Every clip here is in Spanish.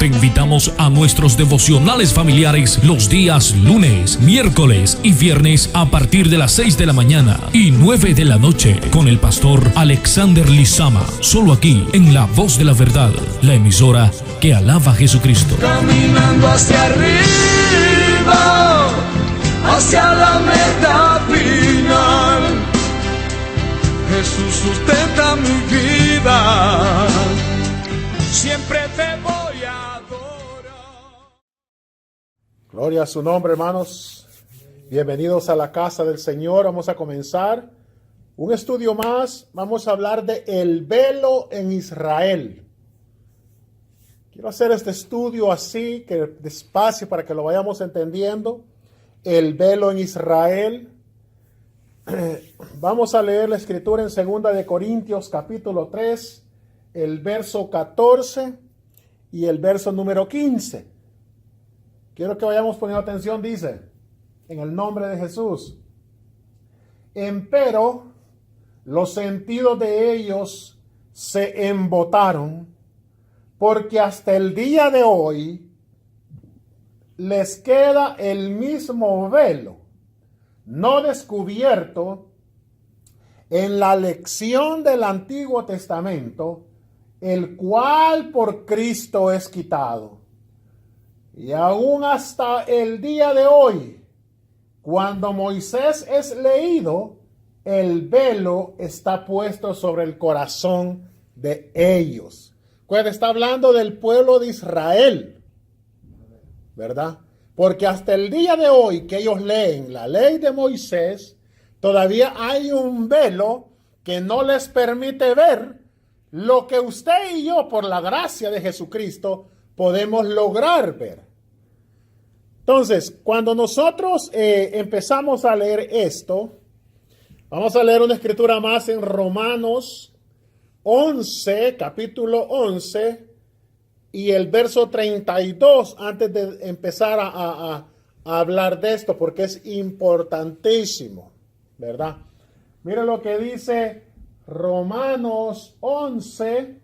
Te invitamos a nuestros devocionales familiares los días lunes, miércoles y viernes a partir de las 6 de la mañana y 9 de la noche con el pastor Alexander Lizama, solo aquí en La Voz de la Verdad, la emisora que alaba a Jesucristo. Caminando hacia arriba, hacia la meta final, Jesús sustenta mi vida, siempre te voy a adorar. Gloria a su nombre, hermanos. Bienvenidos a la casa del Señor. Vamos a comenzar un estudio más. Vamos a hablar de el velo en Israel. Quiero hacer este estudio así, que despacio, para que lo vayamos entendiendo. El velo en Israel. Vamos a leer la escritura en 2 de Corintios capítulo 3, el verso 14 y el verso número 15. Quiero que vayamos poniendo atención. Dice, en el nombre de Jesús: empero los sentidos de ellos se embotaron, porque hasta el día de hoy les queda el mismo velo, no descubierto, en la lección del Antiguo Testamento, el cual por Cristo es quitado. Y aún hasta el día de hoy, cuando Moisés es leído, el velo está puesto sobre el corazón de ellos. Pues está hablando del pueblo de Israel, ¿verdad? Porque hasta el día de hoy que ellos leen la ley de Moisés, todavía hay un velo que no les permite ver lo que usted y yo, por la gracia de Jesucristo, podemos lograr ver. Entonces, cuando nosotros empezamos a leer esto, vamos a leer una escritura más en Romanos 11, capítulo 11, y el verso 32, antes de empezar a hablar de esto, porque es importantísimo, ¿verdad? Mira lo que dice Romanos 11,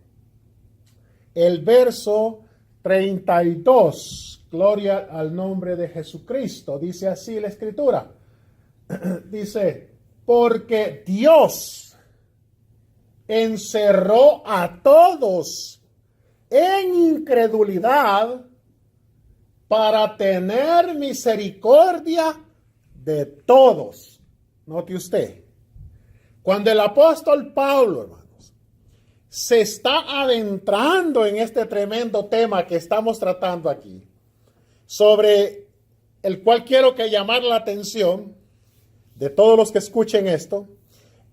el verso 32. Gloria al nombre de Jesucristo. Dice así la escritura. Dice, porque Dios encerró a todos en incredulidad para tener misericordia de todos. Note usted, cuando el apóstol Pablo, hermanos, se está adentrando en este tremendo tema que estamos tratando aquí, sobre el cual quiero que llamar la atención de todos los que escuchen esto,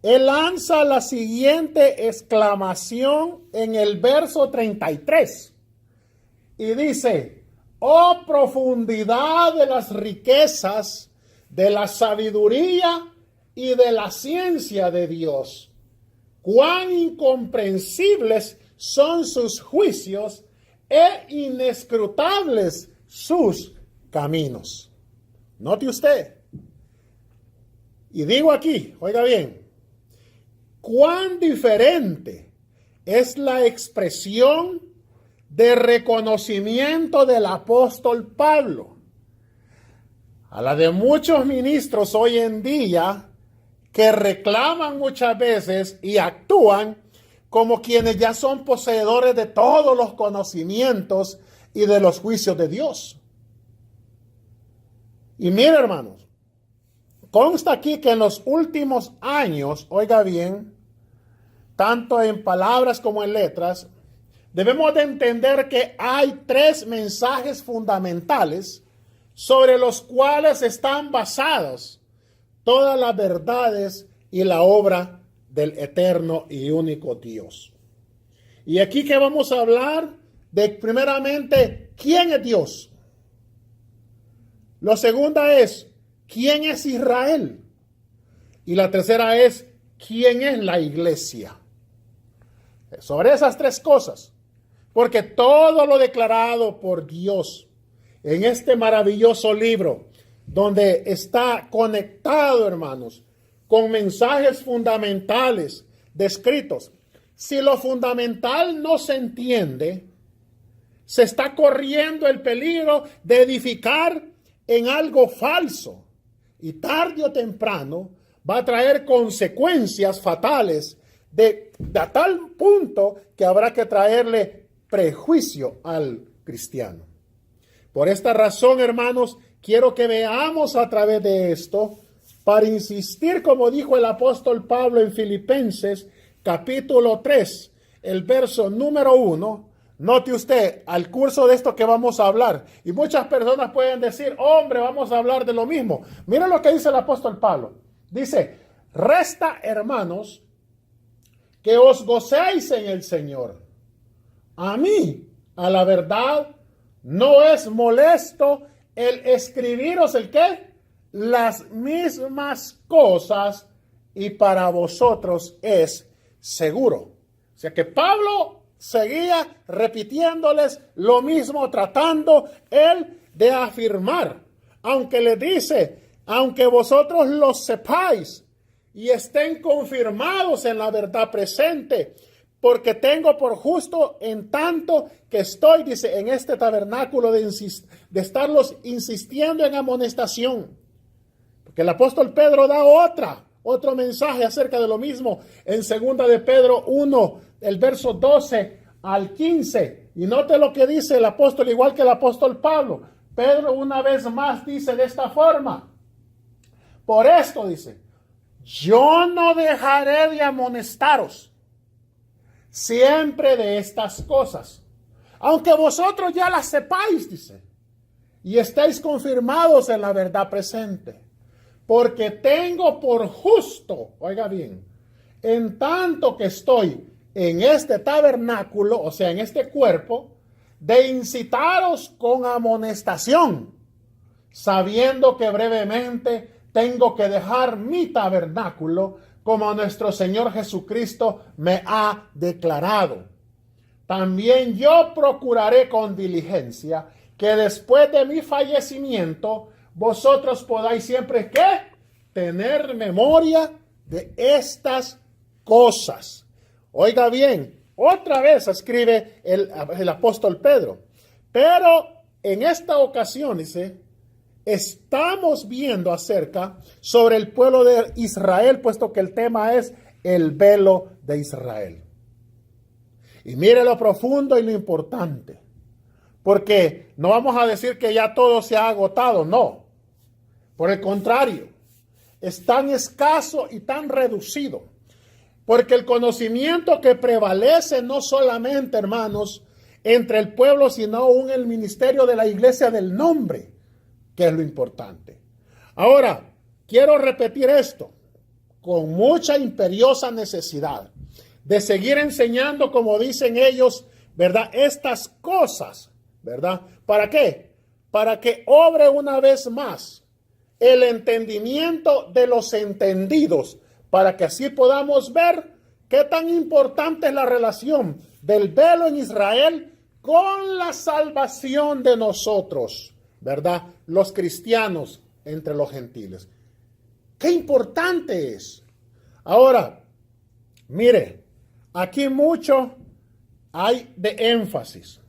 él lanza la siguiente exclamación en el verso 33 y dice, oh profundidad de las riquezas, de la sabiduría y de la ciencia de Dios, cuán incomprensibles son sus juicios e inescrutables sus caminos. Note usted, y digo aquí, oiga bien, cuán diferente es la expresión de reconocimiento del apóstol Pablo a la de muchos ministros hoy en día que reclaman muchas veces y actúan como quienes ya son poseedores de todos los conocimientos y de los juicios de Dios. Y mira, hermanos, consta aquí que en los últimos años, oiga bien, tanto en palabras como en letras, debemos de entender que hay 3 mensajes fundamentales sobre los cuales están basados todas las verdades y la obra del eterno y único Dios. Y aquí que vamos a hablar de, primeramente, ¿quién es Dios? La segunda es, ¿quién es Israel? Y la tercera es, ¿quién es la iglesia? Sobre esas 3 cosas, porque todo lo declarado por Dios en este maravilloso libro, donde está conectado, hermanos, con mensajes fundamentales descritos. Si lo fundamental no se entiende, se está corriendo el peligro de edificar en algo falso. Y tarde o temprano va a traer consecuencias fatales a tal punto que habrá que traerle prejuicio al cristiano. Por esta razón, hermanos, quiero que veamos a través de esto, para insistir, como dijo el apóstol Pablo en Filipenses, capítulo 3, el verso número 1, note usted al curso de esto que vamos a hablar. Y muchas personas pueden decir, hombre, vamos a hablar de lo mismo. Mira lo que dice el apóstol Pablo. Dice, resta, hermanos, que os gocéis en el Señor. A mí, a la verdad, no es molesto el escribiros el qué, las mismas cosas, y para vosotros es seguro. O sea que Pablo seguía repitiéndoles lo mismo, tratando él de afirmar, aunque le dice, aunque vosotros lo sepáis y estén confirmados en la verdad presente, porque tengo por justo en tanto que estoy, dice, en este tabernáculo de estarlos insistiendo en amonestación. Porque el apóstol Pedro da otro mensaje acerca de lo mismo en 2 de Pedro 1, el verso 12 al 15. Y note lo que dice el apóstol, igual que el apóstol Pablo. Pedro una vez más dice de esta forma. Por esto dice, yo no dejaré de amonestaros siempre de estas cosas, aunque vosotros ya las sepáis, dice, y estéis confirmados en la verdad presente. Porque tengo por justo, oiga bien, en tanto que estoy en este tabernáculo, o sea, en este cuerpo, de incitaros con amonestación, sabiendo que brevemente tengo que dejar mi tabernáculo, como nuestro Señor Jesucristo me ha declarado. También yo procuraré con diligencia que después de mi fallecimiento vosotros podáis siempre, ¿qué? Tener memoria de estas cosas. Oiga bien, otra vez escribe el apóstol Pedro. Pero en esta ocasión, dice, estamos viendo acerca sobre el pueblo de Israel, puesto que el tema es el velo de Israel. Y mire lo profundo y lo importante. Porque no vamos a decir que ya todo se ha agotado, no. Por el contrario, es tan escaso y tan reducido. Porque el conocimiento que prevalece no solamente, hermanos, entre el pueblo, sino aún el ministerio de la iglesia del nombre, que es lo importante. Ahora, quiero repetir esto con mucha imperiosa necesidad de seguir enseñando, como dicen ellos, ¿verdad? Estas cosas, ¿verdad? ¿Para qué? Para que obre una vez más el entendimiento de los entendidos, para que así podamos ver qué tan importante es la relación del velo en Israel con la salvación de nosotros, ¿verdad? Los cristianos entre los gentiles. ¡Qué importante es! Ahora, mire, aquí mucho hay de énfasis,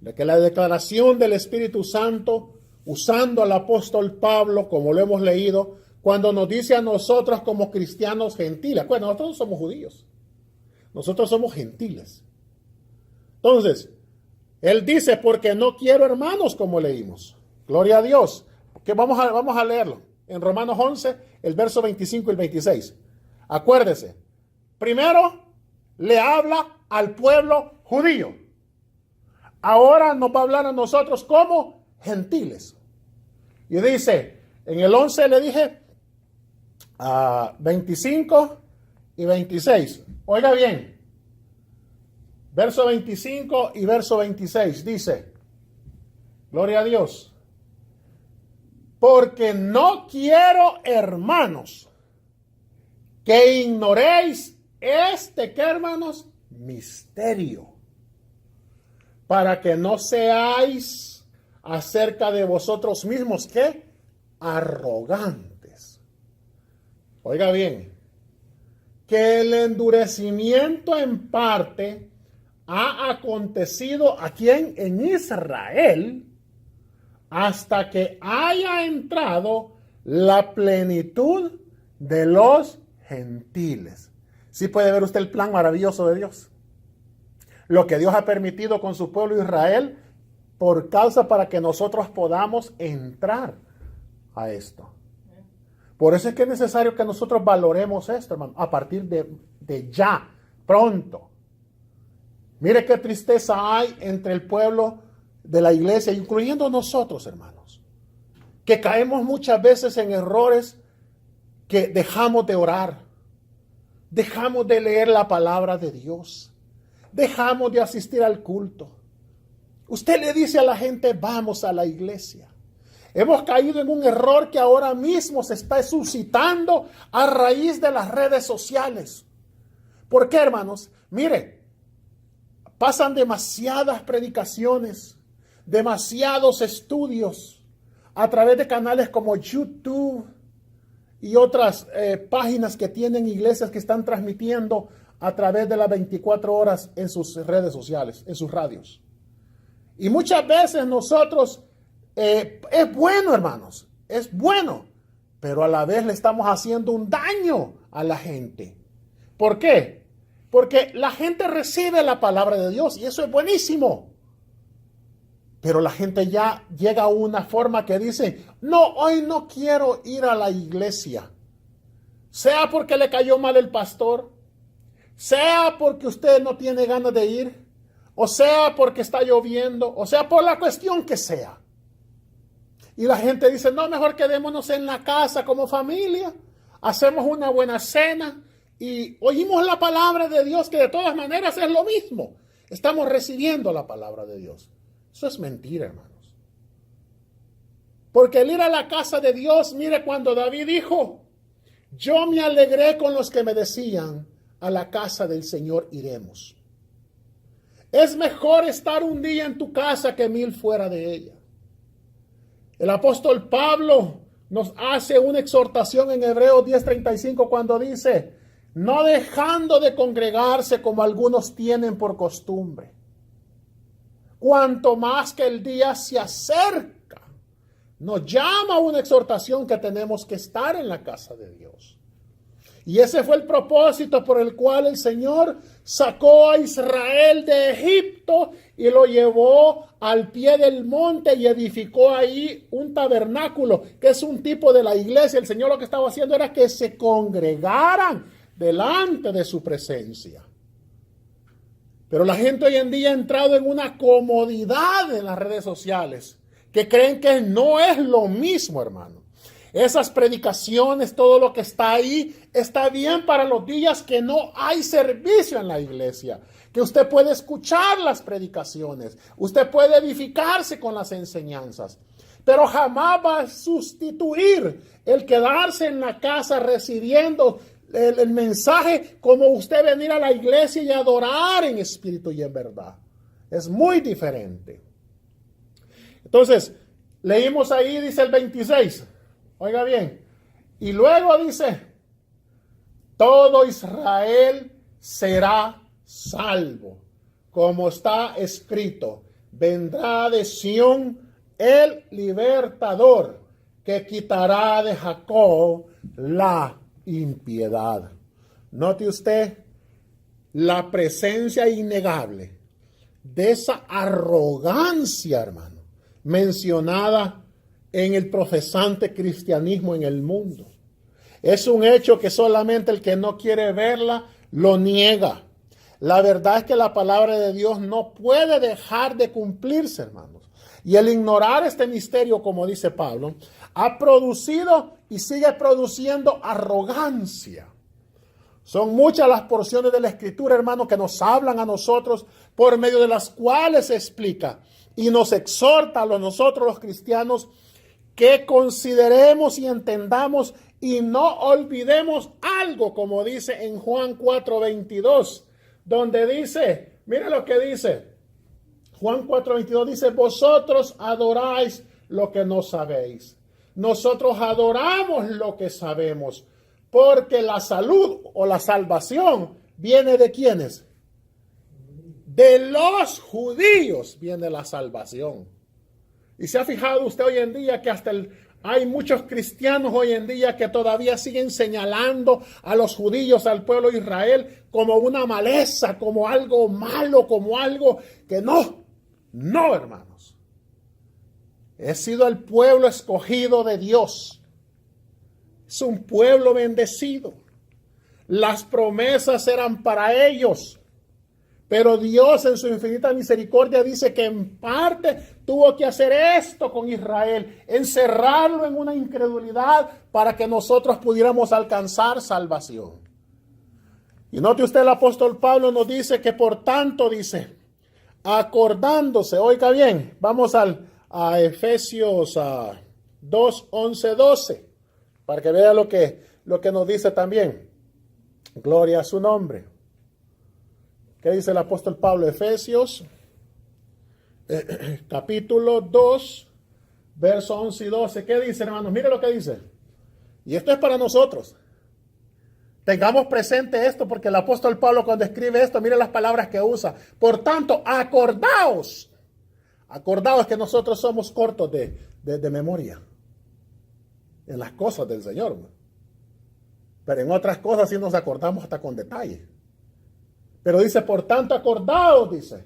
de que la declaración del Espíritu Santo, usando al apóstol Pablo, como lo hemos leído, cuando nos dice a nosotros como cristianos gentiles, bueno, nosotros somos judíos, nosotros somos gentiles. Entonces, él dice, porque no quiero hermanos, como leímos. Gloria a Dios. Que vamos a leerlo. En Romanos 11, el verso 25 y el 26. Acuérdese. Primero, le habla al pueblo judío. Ahora nos va a hablar a nosotros como gentiles. Y dice, en el 11 le dije, 25 y 26. Oiga bien. Verso 25 y verso 26 dice, gloria a Dios, porque no quiero, hermanos, que ignoréis ¿qué, hermanos? Misterio, para que no seáis acerca de vosotros mismos, ¿qué? Arrogantes. Oiga bien, que el endurecimiento en parte ha acontecido aquí en Israel hasta que haya entrado la plenitud de los gentiles. ¿Sí puede ver usted el plan maravilloso de Dios? Lo que Dios ha permitido con su pueblo Israel por causa para que nosotros podamos entrar a esto. Por eso es que es necesario que nosotros valoremos esto, hermano, a partir de ya, pronto. Mire qué tristeza hay entre el pueblo de la iglesia, incluyendo nosotros, hermanos, que caemos muchas veces en errores que dejamos de orar, dejamos de leer la palabra de Dios, dejamos de asistir al culto. Usted le dice a la gente, vamos a la iglesia. Hemos caído en un error que ahora mismo se está suscitando a raíz de las redes sociales. ¿Por qué, hermanos? Mire, pasan demasiadas predicaciones, demasiados estudios a través de canales como YouTube y otras páginas que tienen iglesias que están transmitiendo a través de las 24 horas en sus redes sociales, en sus radios. Y muchas veces nosotros, es bueno, hermanos, es bueno, pero a la vez le estamos haciendo un daño a la gente. ¿Por qué? Porque la gente recibe la palabra de Dios y eso es buenísimo. Pero la gente ya llega a una forma que dice, no, hoy no quiero ir a la iglesia. Sea porque le cayó mal el pastor, sea porque usted no tiene ganas de ir, o sea porque está lloviendo, o sea por la cuestión que sea. Y la gente dice, no, mejor quedémonos en la casa como familia, hacemos una buena cena y oímos la palabra de Dios, que de todas maneras es lo mismo. Estamos recibiendo la palabra de Dios. Eso es mentira, hermanos. Porque el ir a la casa de Dios, mire cuando David dijo, yo me alegré con los que me decían, a la casa del Señor iremos. Es mejor estar un día en tu casa que 1000 fuera de ella. El apóstol Pablo nos hace una exhortación en Hebreos 10:35 cuando dice, no dejando de congregarse como algunos tienen por costumbre, cuanto más que el día se acerca, nos llama a una exhortación que tenemos que estar en la casa de Dios. Y ese fue el propósito por el cual el Señor sacó a Israel de Egipto y lo llevó al pie del monte y edificó ahí un tabernáculo, que es un tipo de la iglesia. El Señor lo que estaba haciendo era que se congregaran delante de su presencia. Pero la gente hoy en día ha entrado en una comodidad en las redes sociales, que creen que no es lo mismo, hermano. Esas predicaciones, todo lo que está ahí, está bien para los días que no hay servicio en la iglesia, que usted puede escuchar las predicaciones, usted puede edificarse con las enseñanzas, pero jamás va a sustituir el quedarse en la casa recibiendo el mensaje como usted venir a la iglesia y adorar en espíritu y en verdad. Es muy diferente. Entonces, leímos ahí, dice el 26. Oiga bien, y luego dice, todo Israel será salvo, como está escrito, vendrá de Sión el libertador, que quitará de Jacob la impiedad. Note usted la presencia innegable de esa arrogancia, hermano, mencionada en el profesante cristianismo en el mundo. Es un hecho que solamente el que no quiere verla lo niega. La verdad es que la palabra de Dios no puede dejar de cumplirse, hermanos. Y el ignorar este misterio, como dice Pablo, ha producido y sigue produciendo arrogancia. Son muchas las porciones de la Escritura, hermanos, que nos hablan a nosotros, por medio de las cuales se explica y nos exhorta a nosotros los cristianos que consideremos y entendamos y no olvidemos algo, como dice en Juan 4:22, donde dice, mire lo que dice, Juan 4:22 dice, vosotros adoráis lo que no sabéis, nosotros adoramos lo que sabemos, porque la salud o la salvación viene de ¿quiénes? de los judíos viene la salvación. Y se ha fijado usted hoy en día que hay muchos cristianos hoy en día que todavía siguen señalando a los judíos, al pueblo de Israel, como una maleza, como algo malo, como algo que no, hermanos. He sido el pueblo escogido de Dios. Es un pueblo bendecido. Las promesas eran para ellos. Pero Dios en su infinita misericordia dice que en parte tuvo que hacer esto con Israel, encerrarlo en una incredulidad para que nosotros pudiéramos alcanzar salvación. Y note usted, el apóstol Pablo nos dice que por tanto, dice, acordándose, oiga bien, vamos a Efesios 2, 11, 12, para que vea lo que nos dice también. Gloria a su nombre. ¿Qué dice el apóstol Pablo? Efesios, capítulo 2, versos 11 y 12. ¿Qué dice, hermanos? Mire lo que dice. Y esto es para nosotros. Tengamos presente esto porque el apóstol Pablo cuando escribe esto, mire las palabras que usa. Por tanto, acordaos. Acordaos que nosotros somos cortos de memoria en las cosas del Señor. Pero en otras cosas sí nos acordamos hasta con detalle. Pero dice, por tanto, acordaos, dice,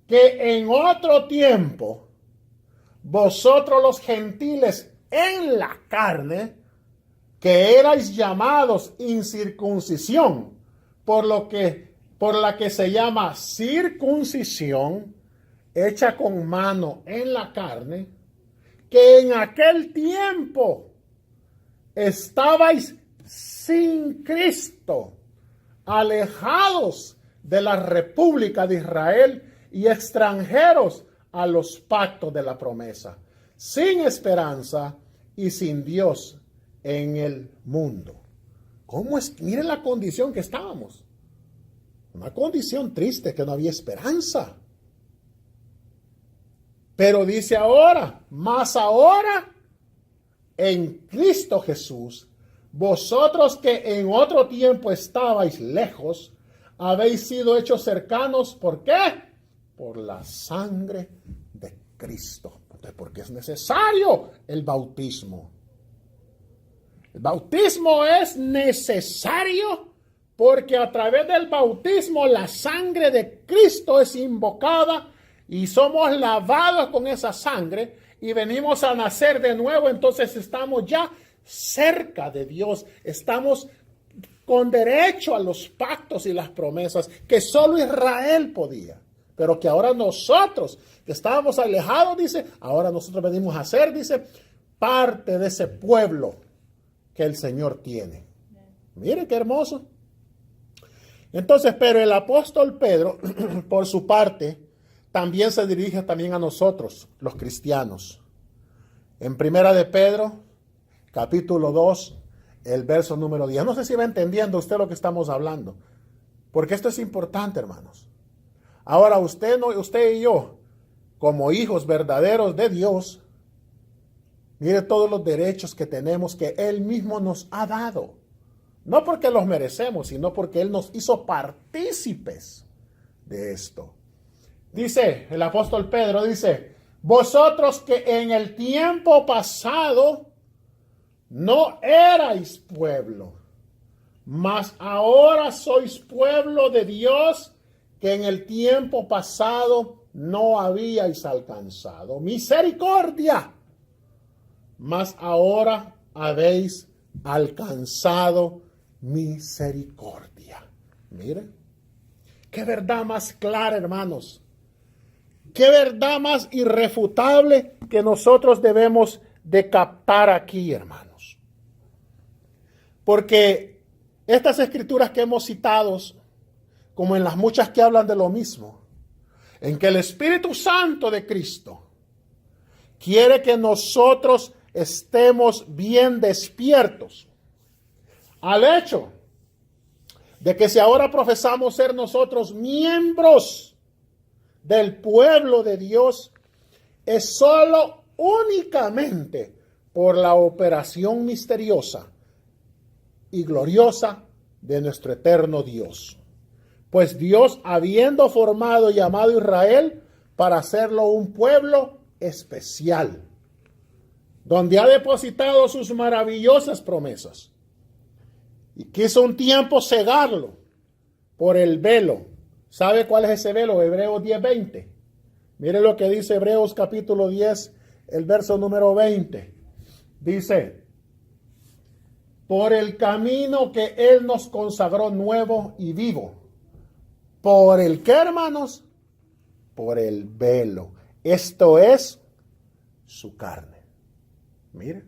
que en otro tiempo, vosotros los gentiles en la carne, que erais llamados incircuncisión, por la que se llama circuncisión, hecha con mano en la carne, que en aquel tiempo estabais sin Cristo, alejados de la República de Israel y extranjeros a los pactos de la promesa, sin esperanza y sin Dios en el mundo. ¿Cómo es? Miren la condición que estábamos. Una condición triste, que no había esperanza. Pero dice ahora, más ahora, en Cristo Jesús, vosotros que en otro tiempo estabais lejos, habéis sido hechos cercanos. ¿Por qué? Por la sangre de Cristo. Entonces, ¿por qué es necesario el bautismo? El bautismo es necesario porque a través del bautismo la sangre de Cristo es invocada y somos lavados con esa sangre y venimos a nacer de nuevo. Entonces estamos ya cerca de Dios, estamos con derecho a los pactos y las promesas que solo Israel podía, pero que ahora nosotros que estábamos alejados, dice, ahora nosotros venimos a ser, dice, parte de ese pueblo que el Señor tiene. Miren qué hermoso. Entonces, pero el apóstol Pedro, por su parte, también se dirige también a nosotros, los cristianos. En primera de Pedro, capítulo 2, el verso número 10. No sé si va entendiendo usted lo que estamos hablando, porque esto es importante, hermanos. Ahora usted y yo, como hijos verdaderos de Dios, mire todos los derechos que tenemos que Él mismo nos ha dado. No porque los merecemos, sino porque Él nos hizo partícipes de esto. Dice el apóstol Pedro, dice, vosotros que en el tiempo pasado no erais pueblo, mas ahora sois pueblo de Dios, que en el tiempo pasado no habíais alcanzado misericordia, mas ahora habéis alcanzado misericordia. Miren, qué verdad más clara, hermanos. Qué verdad más irrefutable que nosotros debemos de captar aquí, hermanos. Porque estas escrituras que hemos citado, como en las muchas que hablan de lo mismo, en que el Espíritu Santo de Cristo quiere que nosotros estemos bien despiertos al hecho de que si ahora profesamos ser nosotros miembros del pueblo de Dios, es solo únicamente por la operación misteriosa y gloriosa de nuestro eterno Dios. Pues Dios, habiendo formado y llamado a Israel para hacerlo un pueblo especial, donde ha depositado sus maravillosas promesas, y quiso un tiempo cegarlo por el velo. ¿Sabe cuál es ese velo? Hebreos 10:20. Mire lo que dice Hebreos capítulo 10, el verso número 20. Dice: por el camino que Él nos consagró nuevo y vivo. ¿Por el qué, hermanos? Por el velo. Esto es su carne. Mire.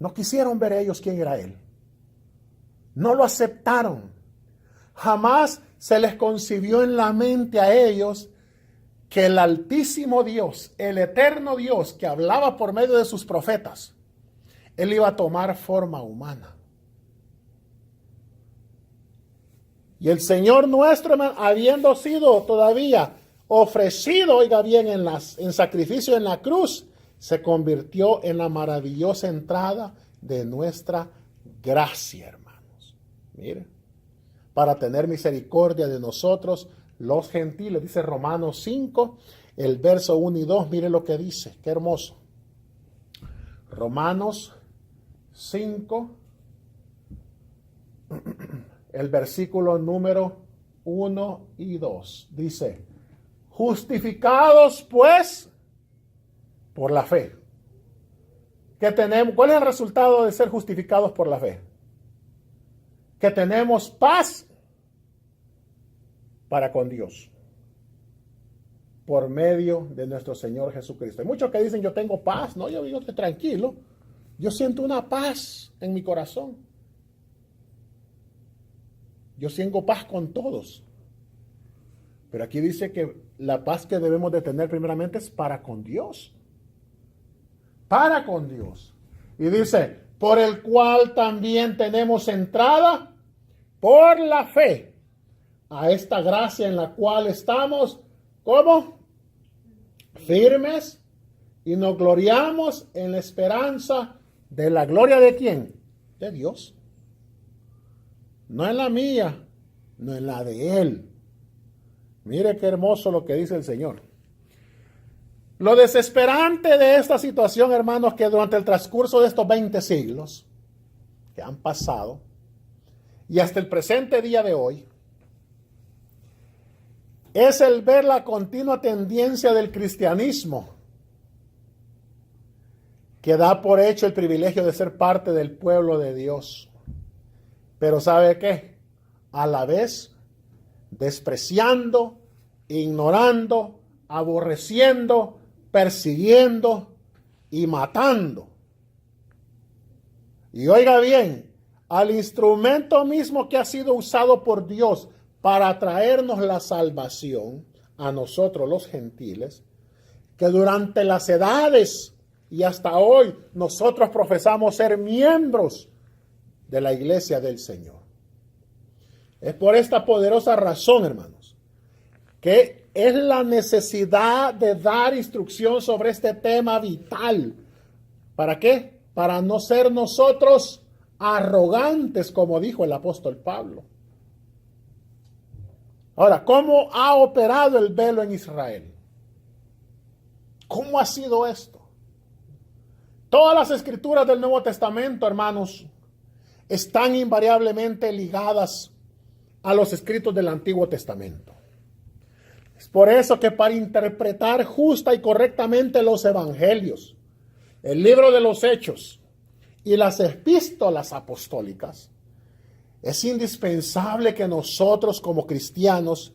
No quisieron ver ellos quién era Él. No lo aceptaron. Jamás se les concibió en la mente a ellos que el altísimo Dios, el eterno Dios que hablaba por medio de sus profetas, Él iba a tomar forma humana. Y el Señor nuestro, habiendo sido todavía ofrecido, oiga bien, en sacrificio en la cruz, se convirtió en la maravillosa entrada de nuestra gracia, hermanos. Mire, para tener misericordia de nosotros, los gentiles, dice Romanos 5, el verso 1 y 2, mire lo que dice, qué hermoso. Romanos 5, el versículo número 1 y 2, dice: justificados pues por la fe. ¿Qué tenemos? ¿Cuál es el resultado de ser justificados por la fe? Que tenemos paz para con Dios por medio de nuestro Señor Jesucristo. Hay muchos que dicen: yo tengo paz. No, yo vivo tranquilo. Yo siento una paz en mi corazón. Yo siento paz con todos. Pero aquí dice que la paz que debemos de tener primeramente es para con Dios. Para con Dios. Y dice: por el cual también tenemos entrada por la fe a esta gracia en la cual estamos, ¿cómo? Firmes, y nos gloriamos en la esperanza de la gloria de ¿quién? De Dios. No en la mía, no en la de Él. Mire qué hermoso lo que dice el Señor. Lo desesperante de esta situación, hermanos, que durante el transcurso de estos 20 siglos que han pasado y hasta el presente día de hoy, es el ver la continua tendencia del cristianismo que da por hecho el privilegio de ser parte del pueblo de Dios. Pero ¿sabe qué? A la vez despreciando, ignorando, aborreciendo, persiguiendo y matando. Y oiga bien, al instrumento mismo que ha sido usado por Dios para traernos la salvación a nosotros los gentiles, que durante las edades y hasta hoy nosotros profesamos ser miembros de la iglesia del Señor. Es por esta poderosa razón, hermanos, que es la necesidad de dar instrucción sobre este tema vital. ¿Para qué? Para no ser nosotros arrogantes, como dijo el apóstol Pablo. Ahora, ¿cómo ha operado el velo en Israel? ¿Cómo ha sido esto? Todas las escrituras del Nuevo Testamento, hermanos, están invariablemente ligadas a los escritos del Antiguo Testamento. Es por eso que para interpretar justa y correctamente los evangelios, el libro de los Hechos y las epístolas apostólicas, es indispensable que nosotros como cristianos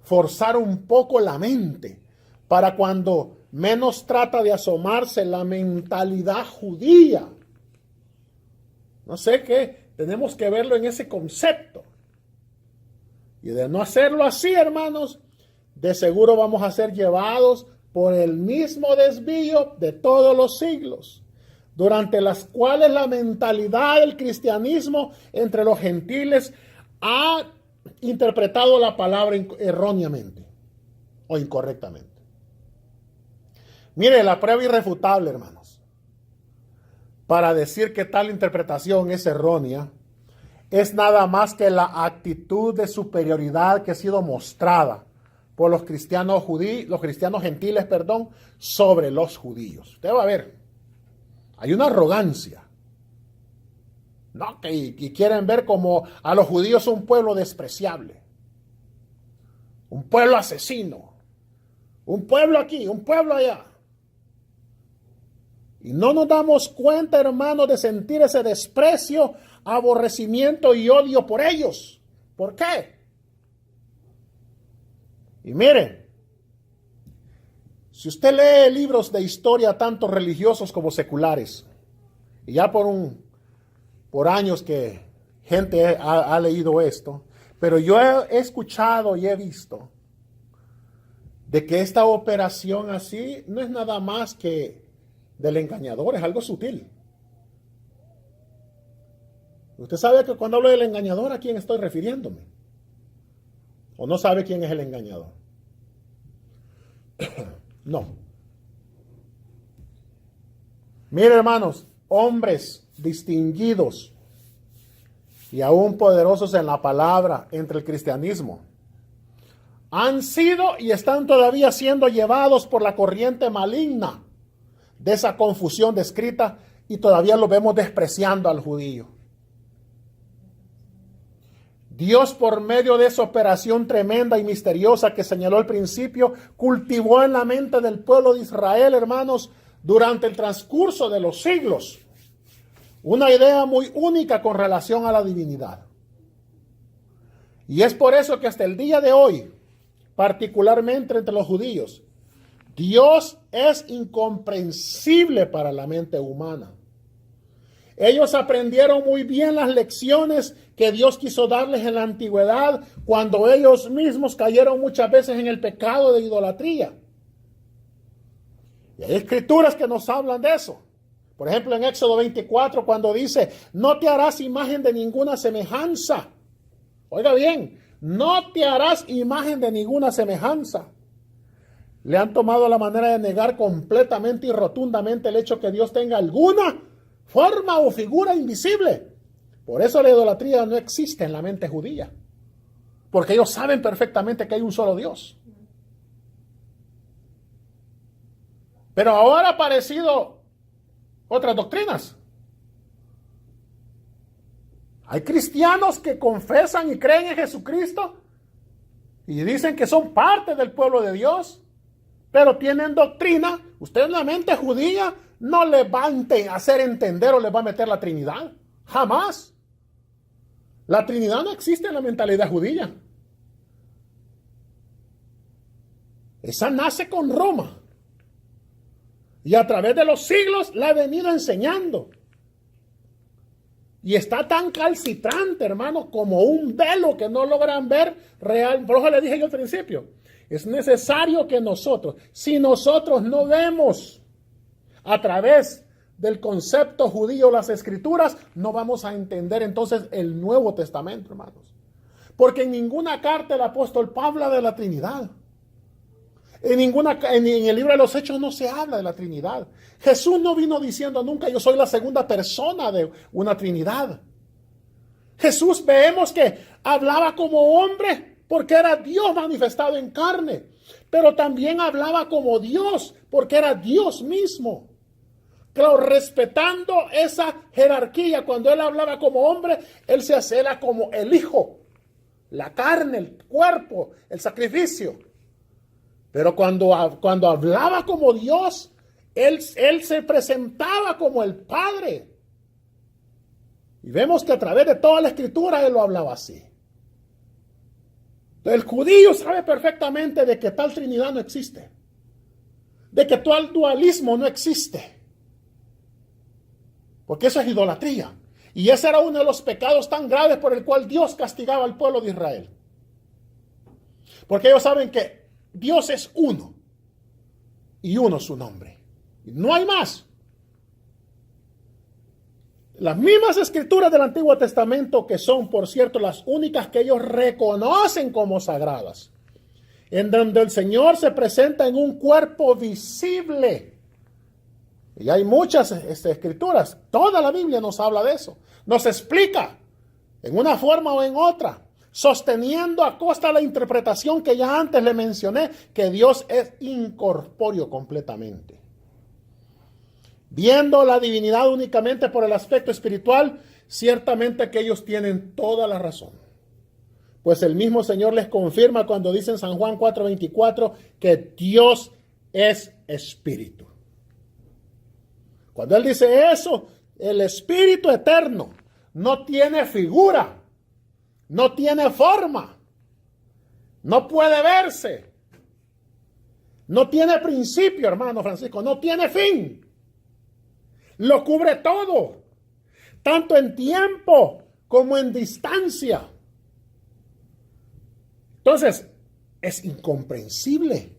forzar un poco la mente para cuando menos trata de asomarse la mentalidad judía. No sé qué, tenemos que verlo en ese concepto. Y de no hacerlo así, hermanos, de seguro vamos a ser llevados por el mismo desvío de todos los siglos, durante las cuales la mentalidad del cristianismo entre los gentiles ha interpretado la palabra erróneamente o incorrectamente. Mire, la prueba irrefutable, hermanos, para decir que tal interpretación es errónea, es nada más que la actitud de superioridad que ha sido mostrada por los cristianos gentiles, sobre los judíos. Usted va a ver, hay una arrogancia, ¿no? Y quieren ver como a los judíos un pueblo despreciable, un pueblo asesino, un pueblo aquí, un pueblo allá. Y no nos damos cuenta, hermanos, de sentir ese desprecio, aborrecimiento y odio por ellos. ¿Por qué? Y miren, si usted lee libros de historia, tanto religiosos como seculares, y ya por años que gente ha leído esto, pero yo he escuchado y he visto de que esta operación así no es nada más que del engañador, es algo sutil. Usted sabe que cuando hablo del engañador, ¿a quién estoy refiriéndome? ¿O no sabe quién es el engañador? No. Mire, hermanos, hombres distinguidos y aún poderosos en la palabra entre el cristianismo han sido y están todavía siendo llevados por la corriente maligna de esa confusión descrita, y todavía lo vemos despreciando al judío. Dios, por medio de esa operación tremenda y misteriosa que señaló al principio, cultivó en la mente del pueblo de Israel, hermanos, durante el transcurso de los siglos, una idea muy única con relación a la divinidad. Y es por eso que hasta el día de hoy, particularmente entre los judíos, Dios es incomprensible para la mente humana. Ellos aprendieron muy bien las lecciones que Dios quiso darles en la antigüedad, cuando ellos mismos cayeron muchas veces en el pecado de idolatría. Y hay escrituras que nos hablan de eso. Por ejemplo, en Éxodo 24, cuando dice, no te harás imagen de ninguna semejanza. Oiga bien, no te harás imagen de ninguna semejanza. Le han tomado la manera de negar completamente y rotundamente el hecho que Dios tenga alguna forma o figura invisible. Por eso la idolatría no existe en la mente judía, porque ellos saben perfectamente que hay un solo Dios. Pero ahora han aparecido otras doctrinas. Hay cristianos que confesan y creen en Jesucristo y dicen que son parte del pueblo de Dios, pero tienen doctrina. Usted en la mente judía no le va a hacer entender o le va a meter la Trinidad. Jamás. La Trinidad no existe en la mentalidad judía. Esa nace con Roma. Y a través de los siglos la ha venido enseñando. Y está tan calcitrante, hermano, como un velo que no logran ver real. Por eso le dije yo al principio. Es necesario que nosotros, si nosotros no vemos a través del concepto judío las escrituras, no vamos a entender entonces el Nuevo Testamento, hermanos. Porque en ninguna carta el apóstol Pablo habla de la Trinidad. En el libro de los Hechos no se habla de la Trinidad. Jesús no vino diciendo nunca yo soy la segunda persona de una Trinidad. Jesús vemos que hablaba como hombre porque era Dios manifestado en carne, pero también hablaba como Dios porque era Dios mismo. Claro, respetando esa jerarquía, cuando él hablaba como hombre, él se hacía como el Hijo, la carne, el cuerpo, el sacrificio. Pero cuando hablaba como Dios, él se presentaba como el Padre. Y vemos que a través de toda la Escritura él lo hablaba así. El judío sabe perfectamente de que tal Trinidad no existe, de que tal dualismo no existe, porque eso es idolatría. Y ese era uno de los pecados tan graves por el cual Dios castigaba al pueblo de Israel. Porque ellos saben que Dios es uno y uno su nombre. No hay más. Las mismas escrituras del Antiguo Testamento, que son, por cierto, las únicas que ellos reconocen como sagradas, en donde el Señor se presenta en un cuerpo visible. Y hay muchas escrituras. Toda la Biblia nos habla de eso. Nos explica en una forma o en otra, sosteniendo a costa la interpretación que ya antes le mencioné, que Dios es incorpóreo completamente. Viendo la divinidad únicamente por el aspecto espiritual, ciertamente que ellos tienen toda la razón. Pues el mismo Señor les confirma cuando dice en San Juan 4:24 que Dios es espíritu. Cuando Él dice eso, el espíritu eterno no tiene figura, no tiene forma, no puede verse, no tiene principio, hermano Francisco, no tiene fin. Lo cubre todo, tanto en tiempo como en distancia. Entonces, es incomprensible.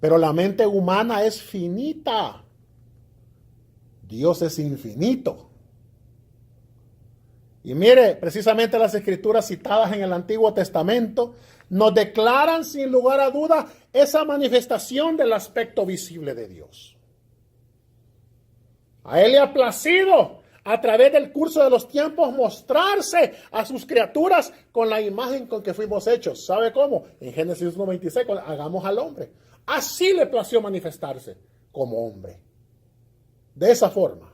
Pero la mente humana es finita. Dios es infinito. Y mire, precisamente las escrituras citadas en el Antiguo Testamento nos declaran sin lugar a duda esa manifestación del aspecto visible de Dios. A Él le ha placido a través del curso de los tiempos mostrarse a sus criaturas con la imagen con que fuimos hechos. ¿Sabe cómo? En Génesis 1:26, hagamos al hombre. Así le plació manifestarse como hombre. De esa forma.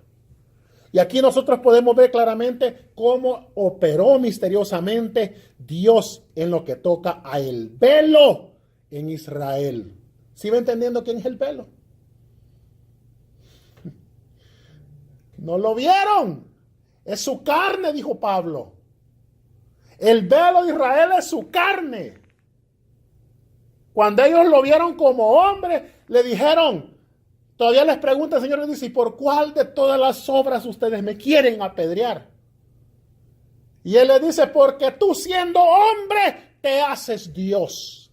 Y aquí nosotros podemos ver claramente cómo operó misteriosamente Dios en lo que toca a el velo en Israel. ¿Sí va entendiendo quién es el velo? No lo vieron. Es su carne, dijo Pablo. El velo de Israel es su carne. Cuando ellos lo vieron como hombre, le dijeron, todavía les pregunta el Señor, le dice, ¿y por cuál de todas las obras ustedes me quieren apedrear? Y Él le dice, porque tú siendo hombre, te haces Dios.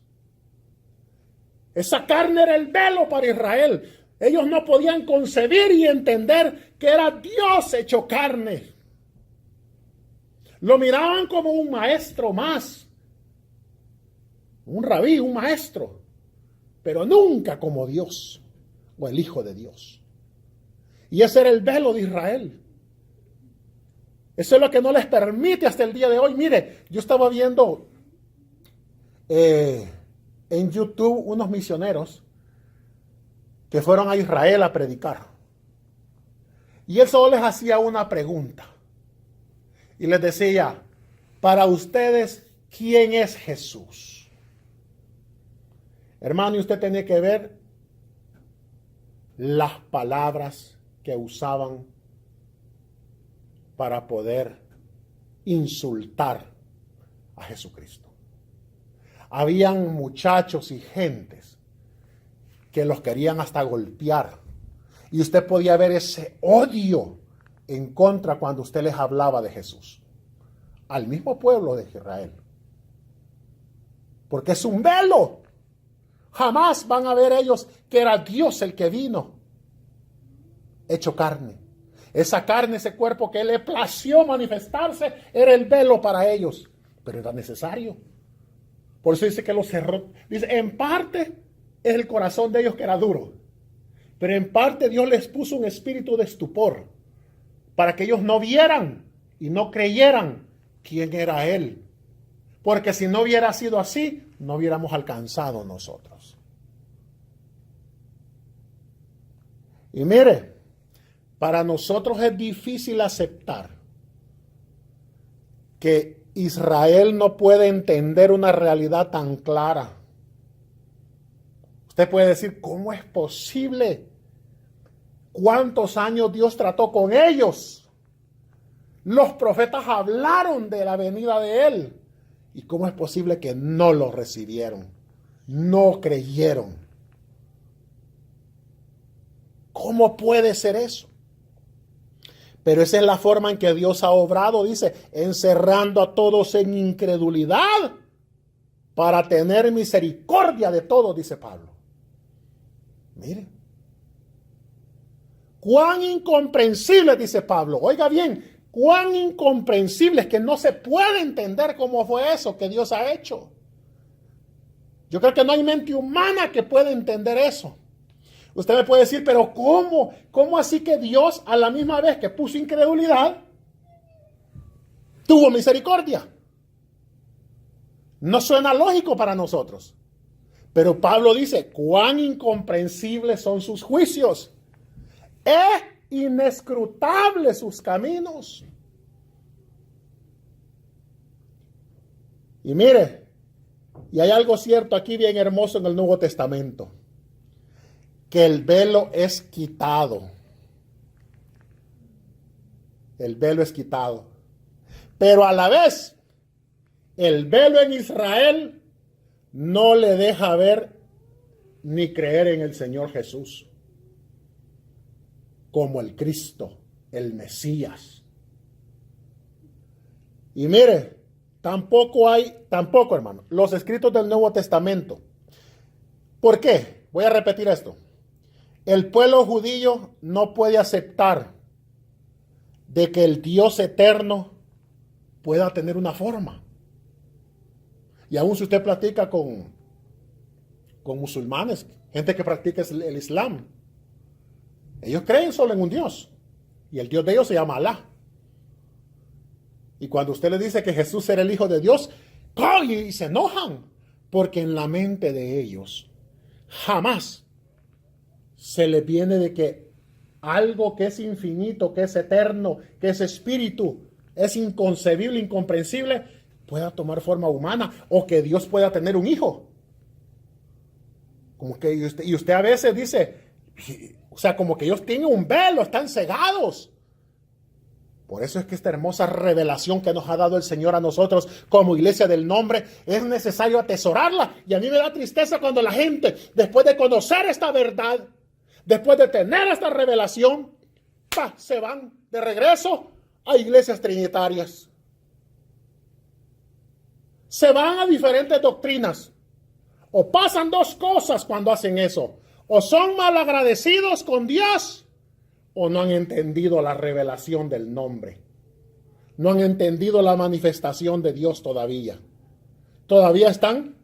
Esa carne era el velo para Israel. Ellos no podían concebir y entender que era Dios hecho carne. Lo miraban como un maestro más. Un rabí, un maestro. Pero nunca como Dios o el Hijo de Dios. Y ese era el velo de Israel. Eso es lo que no les permite hasta el día de hoy. Mire, yo estaba viendo en YouTube unos misioneros que fueron a Israel a predicar. Y él solo les hacía una pregunta. Y les decía, para ustedes, ¿quién es Jesús? Hermano, y usted tiene que ver las palabras que usaban para poder insultar a Jesucristo. Habían muchachos y gentes que los querían hasta golpear. Y usted podía ver ese odio en contra cuando usted les hablaba de Jesús. Al mismo pueblo de Israel. Porque es un velo. Jamás van a ver ellos que era Dios el que vino, hecho carne. Esa carne, ese cuerpo que le plació manifestarse, era el velo para ellos. Pero era necesario. Por eso dice que los cerró. Dice, en parte es el corazón de ellos que era duro. Pero en parte Dios les puso un espíritu de estupor. Para que ellos no vieran y no creyeran quién era Él. Porque si no hubiera sido así, no hubiéramos alcanzado nosotros. Y mire, para nosotros es difícil aceptar que Israel no puede entender una realidad tan clara. Usted puede decir, ¿cómo es posible? ¿Cuántos años Dios trató con ellos? Los profetas hablaron de la venida de Él. ¿Y cómo es posible que no lo recibieron? No creyeron. ¿Cómo puede ser eso? Pero esa es la forma en que Dios ha obrado, dice, encerrando a todos en incredulidad para tener misericordia de todos, dice Pablo. Miren. Cuán incomprensible, dice Pablo. Oiga bien, cuán incomprensible es que no se puede entender cómo fue eso que Dios ha hecho. Yo creo que no hay mente humana que pueda entender eso. Usted me puede decir, pero ¿cómo? ¿Cómo así que Dios a la misma vez que puso incredulidad, tuvo misericordia. No suena lógico para nosotros. Pero Pablo dice, cuán incomprensibles son sus juicios. Es inescrutables sus caminos. Y mire, y hay algo cierto aquí bien hermoso en el Nuevo Testamento, que el velo es quitado. El velo es quitado. Pero a la vez, el velo en Israel no le deja ver ni creer en el Señor Jesús como el Cristo, el Mesías. Y mire, tampoco, hermano, los escritos del Nuevo Testamento. ¿Por qué? Voy a repetir esto. El pueblo judío no puede aceptar de que el Dios eterno pueda tener una forma. Y aún si usted platica con musulmanes, gente que practica el Islam, ellos creen solo en un Dios. Y el Dios de ellos se llama Alá. Y cuando usted le dice que Jesús era el Hijo de Dios, y se enojan. Porque en la mente de ellos jamás se les viene de que algo que es infinito, que es eterno, que es espíritu, es inconcebible, incomprensible, pueda tomar forma humana, o que Dios pueda tener un hijo. Como que y usted a veces dice, o sea, como que ellos tienen un velo, están cegados. Por eso es que esta hermosa revelación que nos ha dado el Señor a nosotros como iglesia del nombre, es necesario atesorarla. Y a mí me da tristeza cuando la gente, después de conocer esta verdad, después de tener esta revelación, se van de regreso a iglesias trinitarias. Se van a diferentes doctrinas. O pasan dos cosas cuando hacen eso. O son malagradecidos con Dios, o no han entendido la revelación del nombre. No han entendido la manifestación de Dios todavía. Todavía están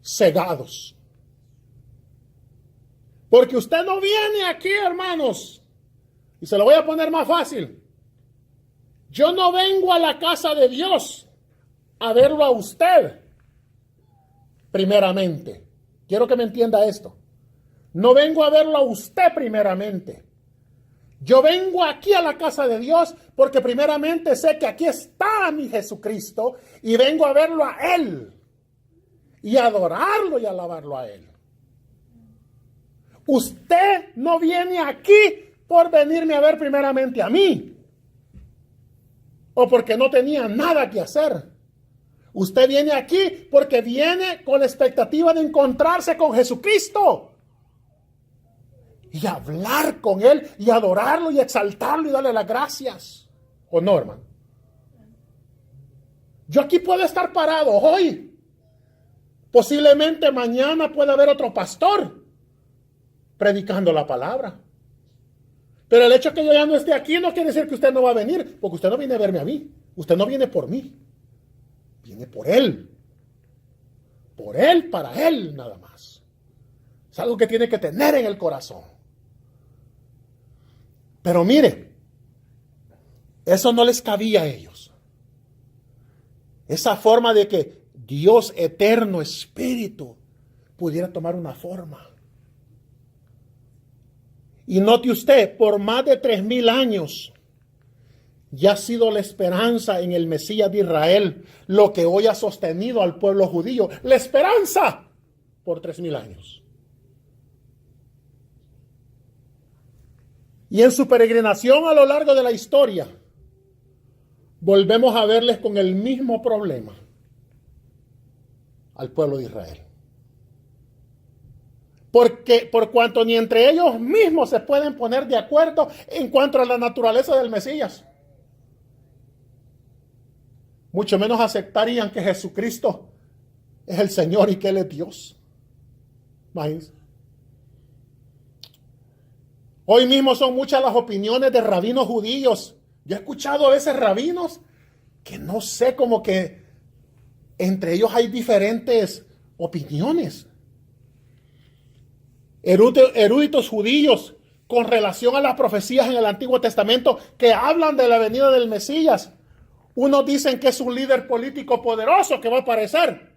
cegados. Porque usted no viene aquí, hermanos. Y se lo voy a poner más fácil. Yo no vengo a la casa de Dios a verlo a usted, primeramente. Quiero que me entienda esto. No vengo a verlo a usted primeramente. Yo vengo aquí a la casa de Dios porque primeramente sé que aquí está mi Jesucristo y vengo a verlo a Él y adorarlo y alabarlo a Él. Usted no viene aquí por venirme a ver primeramente a mí o porque no tenía nada que hacer. Usted viene aquí porque viene con la expectativa de encontrarse con Jesucristo y hablar con Él y adorarlo y exaltarlo y darle las gracias. ¿O no, hermano? Yo aquí puedo estar parado hoy. Posiblemente mañana pueda haber otro pastor predicando la palabra. Pero el hecho de que yo ya no esté aquí no quiere decir que usted no va a venir, porque usted no viene a verme a mí. Usted no viene por mí. Viene por Él. Por Él, para Él nada más. Es algo que tiene que tener en el corazón. Pero mire, eso no les cabía a ellos. Esa forma de que Dios eterno, espíritu, pudiera tomar una forma. Y note usted, por más de 3,000 años, ya ha sido la esperanza en el Mesías de Israel, lo que hoy ha sostenido al pueblo judío. La esperanza por 3,000 años. Y en su peregrinación a lo largo de la historia, volvemos a verles con el mismo problema al pueblo de Israel. Porque por cuanto ni entre ellos mismos se pueden poner de acuerdo en cuanto a la naturaleza del Mesías, mucho menos aceptarían que Jesucristo es el Señor y que Él es Dios. Imagínense. Hoy mismo son muchas las opiniones de rabinos judíos. Yo he escuchado a veces rabinos que no sé, como que entre ellos hay diferentes opiniones. Eruditos judíos con relación a las profecías en el Antiguo Testamento que hablan de la venida del Mesías. Unos dicen que es un líder político poderoso que va a aparecer.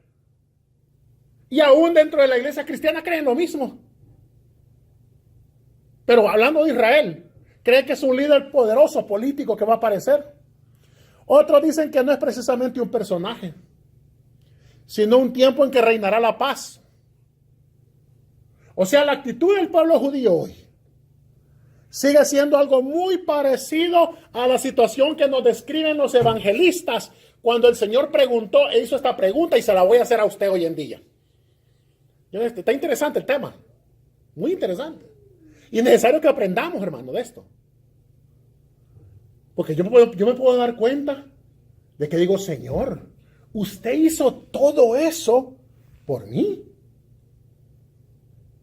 Y aún dentro de la iglesia cristiana creen lo mismo. Pero hablando de Israel, cree que es un líder poderoso político que va a aparecer. Otros dicen que no es precisamente un personaje, sino un tiempo en que reinará la paz. O sea, la actitud del pueblo judío hoy sigue siendo algo muy parecido a la situación que nos describen los evangelistas cuando el Señor preguntó e hizo esta pregunta, y se la voy a hacer a usted hoy en día. Está interesante el tema, muy interesante. Y es necesario que aprendamos, hermano, de esto. Porque yo me puedo dar cuenta de que digo, Señor, usted hizo todo eso por mí.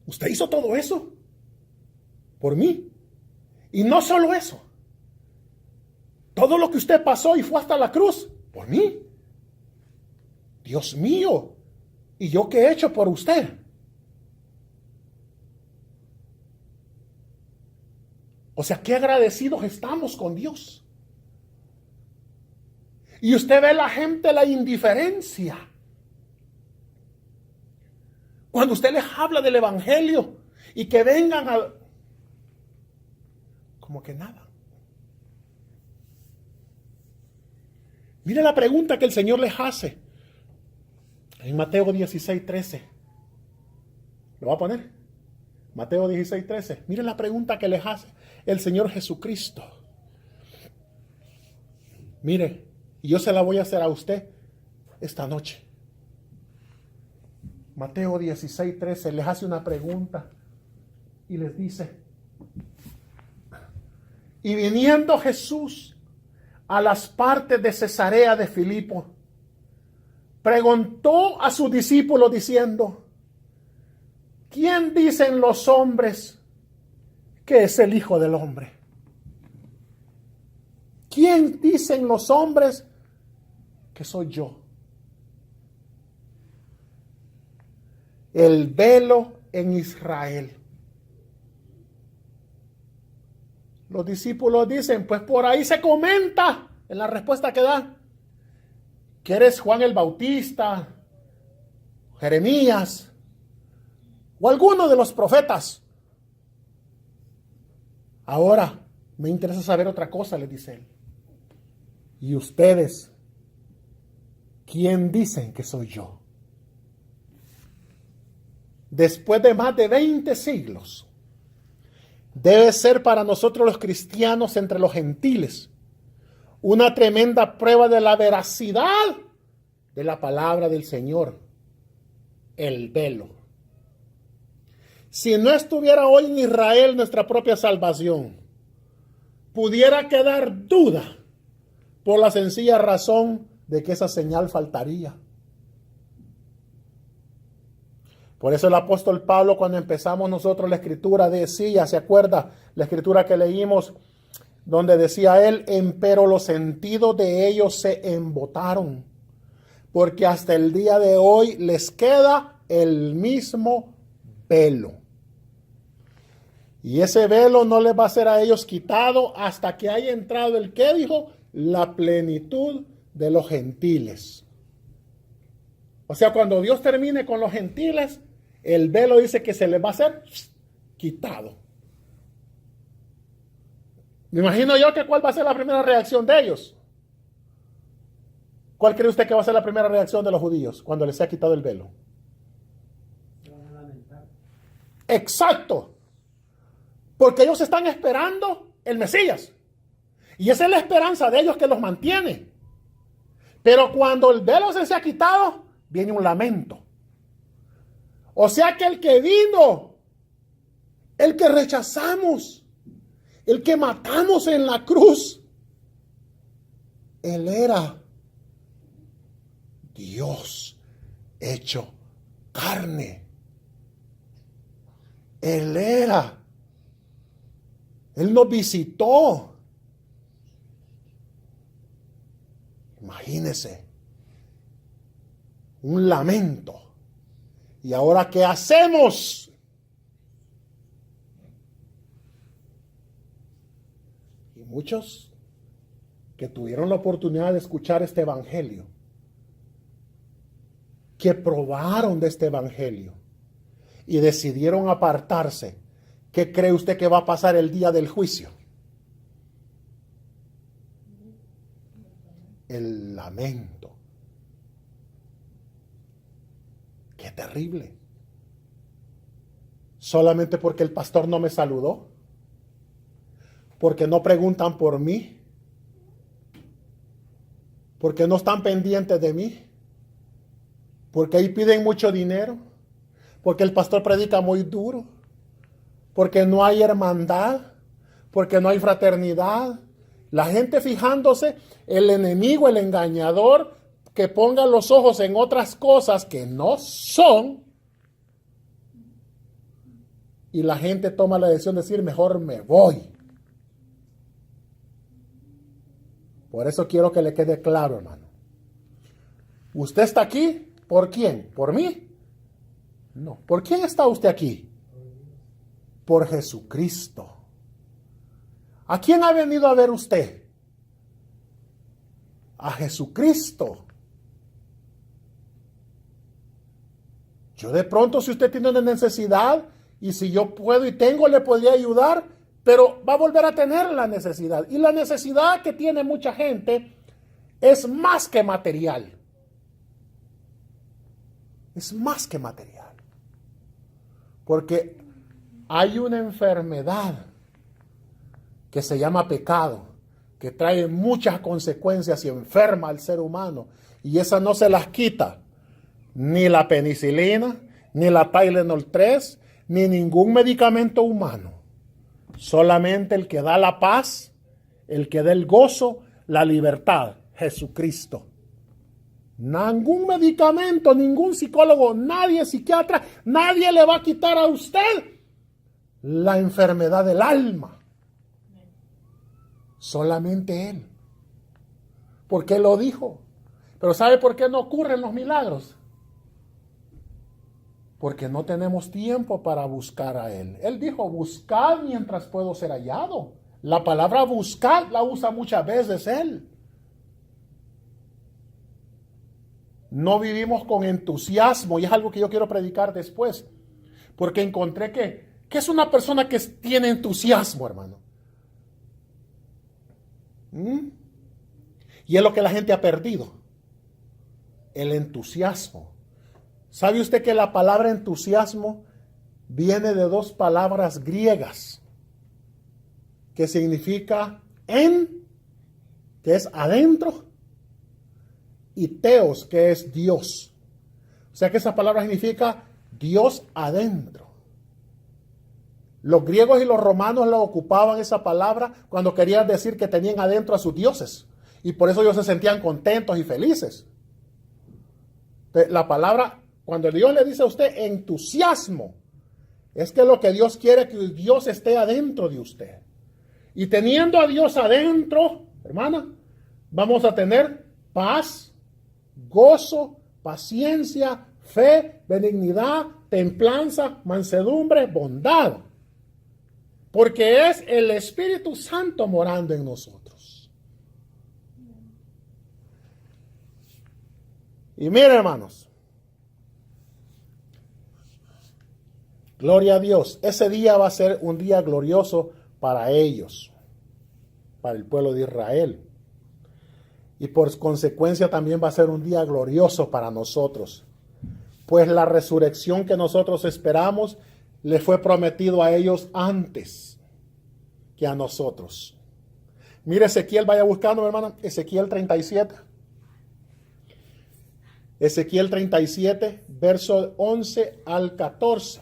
Usted hizo todo eso por mí. Y no solo eso. Todo lo que usted pasó y fue hasta la cruz, por mí. Dios mío, ¿y yo qué he hecho por usted? O sea, qué agradecidos estamos con Dios. Y usted ve la gente, la indiferencia. Cuando usted les habla del evangelio y que vengan a... como que nada. Mire la pregunta que el Señor les hace en Mateo 16:13. ¿Lo va a poner? Mateo 16:13. Mire la pregunta que les hace el Señor Jesucristo. Mire, y yo se la voy a hacer a usted esta noche. Mateo 16:13 les hace una pregunta y les dice: y viniendo Jesús a las partes de Cesarea de Filipo, preguntó a sus discípulos diciendo: ¿quién dicen los hombres que es el Hijo del Hombre? ¿Quién dicen los hombres que soy yo? El velo en Israel. Los discípulos dicen, pues por ahí se comenta en la respuesta que da, que eres Juan el Bautista, Jeremías, o alguno de los profetas. Ahora, me interesa saber otra cosa, les dice él. ¿Y ustedes quién dicen que soy yo? Después de más de 20 siglos, debe ser para nosotros los cristianos entre los gentiles una tremenda prueba de la veracidad de la palabra del Señor, el velo. Si no estuviera hoy en Israel nuestra propia salvación, pudiera quedar duda por la sencilla razón de que esa señal faltaría. Por eso el apóstol Pablo, cuando empezamos nosotros la escritura, decía, ¿se acuerda? La escritura que leímos, donde decía él, empero los sentidos de ellos se embotaron, porque hasta el día de hoy les queda el mismo velo. Y ese velo no les va a ser a ellos quitado hasta que haya entrado el que dijo, la plenitud de los gentiles. O sea, cuando Dios termine con los gentiles, el velo dice que se les va a ser quitado. Me imagino yo que cuál va a ser la primera reacción de ellos. ¿Cuál cree usted que va a ser la primera reacción de los judíos cuando les sea quitado el velo? Se van a lamentar. Exacto. Porque ellos están esperando el Mesías. Y esa es la esperanza de ellos que los mantiene. Pero cuando el velo se ha quitado, viene un lamento. O sea que el que vino, el que rechazamos, el que matamos en la cruz, él era Dios hecho carne. Él nos visitó. Imagínese, un lamento. ¿Y ahora qué hacemos? Y muchos que tuvieron la oportunidad de escuchar este evangelio, que probaron de este evangelio y decidieron apartarse, ¿qué cree usted que va a pasar el día del juicio? El lamento. Qué terrible. Solamente porque el pastor no me saludó, porque no preguntan por mí, porque no están pendientes de mí, porque ahí piden mucho dinero, porque el pastor predica muy duro, porque no hay hermandad, porque no hay fraternidad. La gente fijándose, el enemigo, el engañador, que ponga los ojos en otras cosas que no son, y la gente toma la decisión de decir, mejor me voy. Por eso quiero que le quede claro, hermano. ¿Usted está aquí? ¿Por quién? ¿Por mí? No. ¿Por quién está usted aquí? Por Jesucristo. ¿A quién ha venido a ver usted? A Jesucristo. Yo de pronto, si usted tiene una necesidad, y si yo puedo y tengo, le podría ayudar, pero va a volver a tener la necesidad. Y la necesidad que tiene mucha gente es más que material. Es más que material. Porque hay una enfermedad que se llama pecado, que trae muchas consecuencias y enferma al ser humano. Y esa no se las quita ni la penicilina, ni la Tylenol 3, ni ningún medicamento humano. Solamente el que da la paz, el que da el gozo, la libertad, Jesucristo. Ningún medicamento, ningún psicólogo, nadie psiquiatra, nadie le va a quitar a usted la enfermedad del alma. Solamente Él. Porque Él lo dijo. Pero ¿sabe por qué no ocurren los milagros? Porque no tenemos tiempo para buscar a Él. Él dijo, buscad mientras puedo ser hallado. La palabra buscad la usa muchas veces Él. No vivimos con entusiasmo, y es algo que yo quiero predicar después. Porque encontré que es una persona que tiene entusiasmo, hermano. Y es lo que la gente ha perdido. El entusiasmo. ¿Sabe usted que la palabra entusiasmo viene de dos palabras griegas que significa en, que es adentro, y teos, que es Dios? O sea que esa palabra significa Dios adentro. Los griegos y los romanos la ocupaban esa palabra cuando querían decir que tenían adentro a sus dioses, y por eso ellos se sentían contentos y felices. La palabra, cuando Dios le dice a usted entusiasmo, es que lo que Dios quiere es que Dios esté adentro de usted. Y teniendo a Dios adentro, hermana, vamos a tener paz, gozo, paciencia, fe, benignidad, templanza, mansedumbre, bondad. Porque es el Espíritu Santo morando en nosotros. Y mire, hermanos, gloria a Dios. Ese día va a ser un día glorioso para ellos, para el pueblo de Israel. Y por consecuencia también va a ser un día glorioso para nosotros. Pues la resurrección que nosotros esperamos le fue prometido a ellos antes que a nosotros. Mire Ezequiel, vaya buscando, hermano, Ezequiel 37. Ezequiel 37, verso 11 al 14.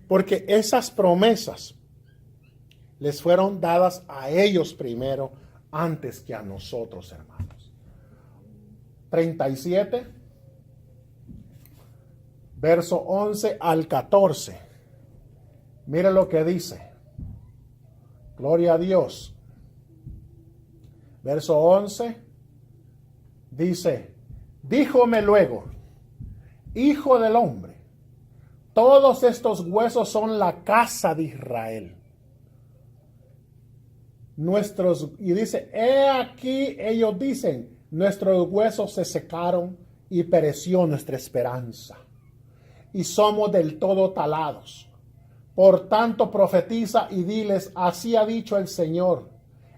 Porque esas promesas les fueron dadas a ellos primero, antes que a nosotros, hermanos. 37, verso 11 al 14. Mire lo que dice. Gloria a Dios. Verso 11 dice, díjome luego, hijo del hombre, todos estos huesos son la casa de Israel. y dice, he aquí, ellos dicen, nuestros huesos se secaron y pereció nuestra esperanza. Y somos del todo talados. Por tanto, profetiza y diles, así ha dicho el Señor.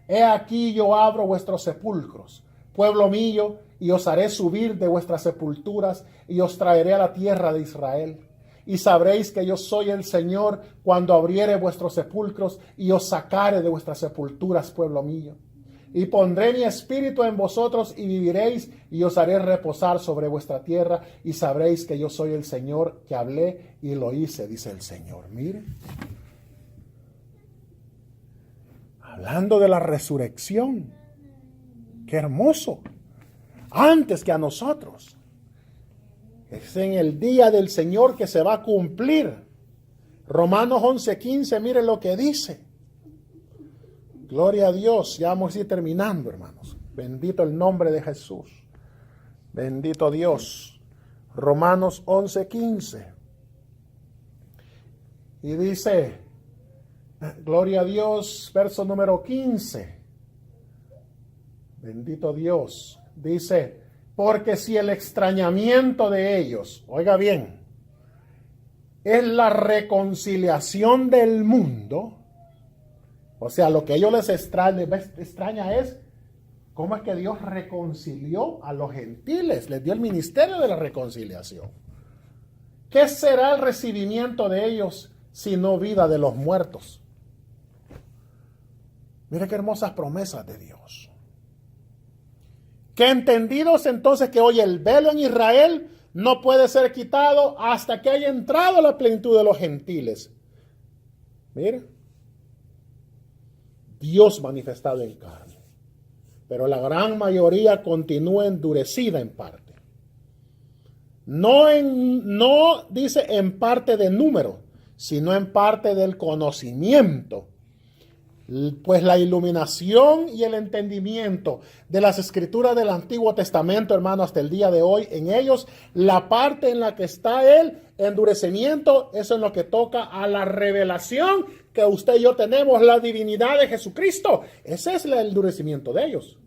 He aquí yo abro vuestros sepulcros, pueblo mío, y os haré subir de vuestras sepulturas y os traeré a la tierra de Israel. Y sabréis que yo soy el Señor cuando abriere vuestros sepulcros y os sacare de vuestras sepulturas, pueblo mío. Y pondré mi espíritu en vosotros y viviréis y os haré reposar sobre vuestra tierra y sabréis que yo soy el Señor que hablé y lo hice, dice el Señor. Mire. Hablando de la resurrección. Qué hermoso. Antes que a nosotros. Es en el día del Señor que se va a cumplir. Romanos 11:15, mire lo que dice. Gloria a Dios. Ya vamos a ir terminando, hermanos. Bendito el nombre de Jesús. Bendito Dios. Romanos 11:15. Y dice, gloria a Dios, verso número 15. Bendito Dios. Dice, porque si el extrañamiento de ellos, oiga bien, es la reconciliación del mundo, o sea, lo que ellos les extraña es cómo es que Dios reconcilió a los gentiles, les dio el ministerio de la reconciliación. ¿Qué será el recibimiento de ellos sino vida de los muertos? Mire qué hermosas promesas de Dios. Que entendidos entonces que hoy el velo en Israel no puede ser quitado hasta que haya entrado la plenitud de los gentiles. Mire, Dios manifestado en carne, pero la gran mayoría continúa endurecida en parte. No dice en parte de número, sino en parte del conocimiento. Pues la iluminación y el entendimiento de las escrituras del Antiguo Testamento, hermano, hasta el día de hoy, en ellos, la parte en la que está el endurecimiento, eso es lo que toca a la revelación que usted y yo tenemos, la divinidad de Jesucristo. Ese es el endurecimiento de ellos.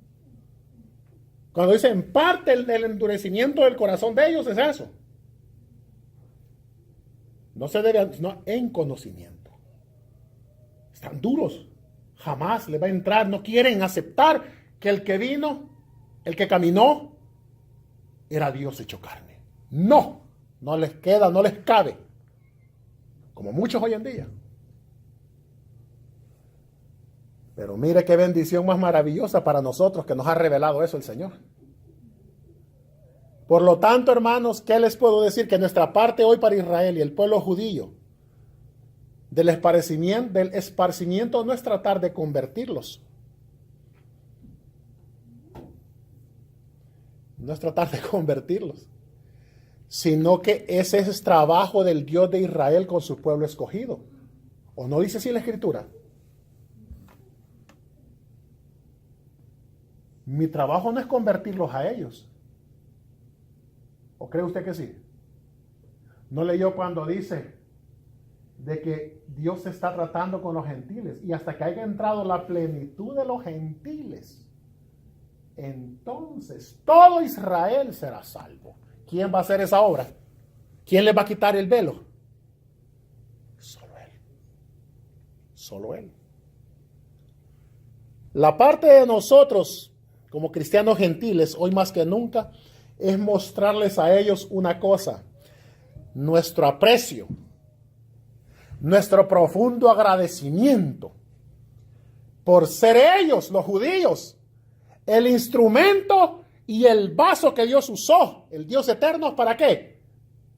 Cuando dice en parte el endurecimiento del corazón de ellos, es eso. No se debe, sino en conocimiento. Están duros. Jamás le va a entrar, no quieren aceptar que el que vino, el que caminó, era Dios hecho carne. No les queda, no les cabe. Como muchos hoy en día. Pero mire qué bendición más maravillosa para nosotros que nos ha revelado eso el Señor. Por lo tanto, hermanos, ¿qué les puedo decir? Que nuestra parte hoy para Israel y el pueblo judío del esparcimiento no es tratar de convertirlos. No es tratar de convertirlos, sino que ese es trabajo del Dios de Israel con su pueblo escogido. ¿O no dice así la Escritura? Mi trabajo no es convertirlos a ellos. ¿O cree usted que sí? ¿No leyó cuando dice de que Dios se está tratando con los gentiles y hasta que haya entrado la plenitud de los gentiles, entonces todo Israel será salvo? ¿Quién va a hacer esa obra? ¿Quién le va a quitar el velo? Solo Él. Solo Él. La parte de nosotros como cristianos gentiles hoy más que nunca es mostrarles a ellos una cosa: nuestro aprecio, nuestro profundo agradecimiento por ser ellos, los judíos, el instrumento y el vaso que Dios usó, el Dios eterno, ¿para qué?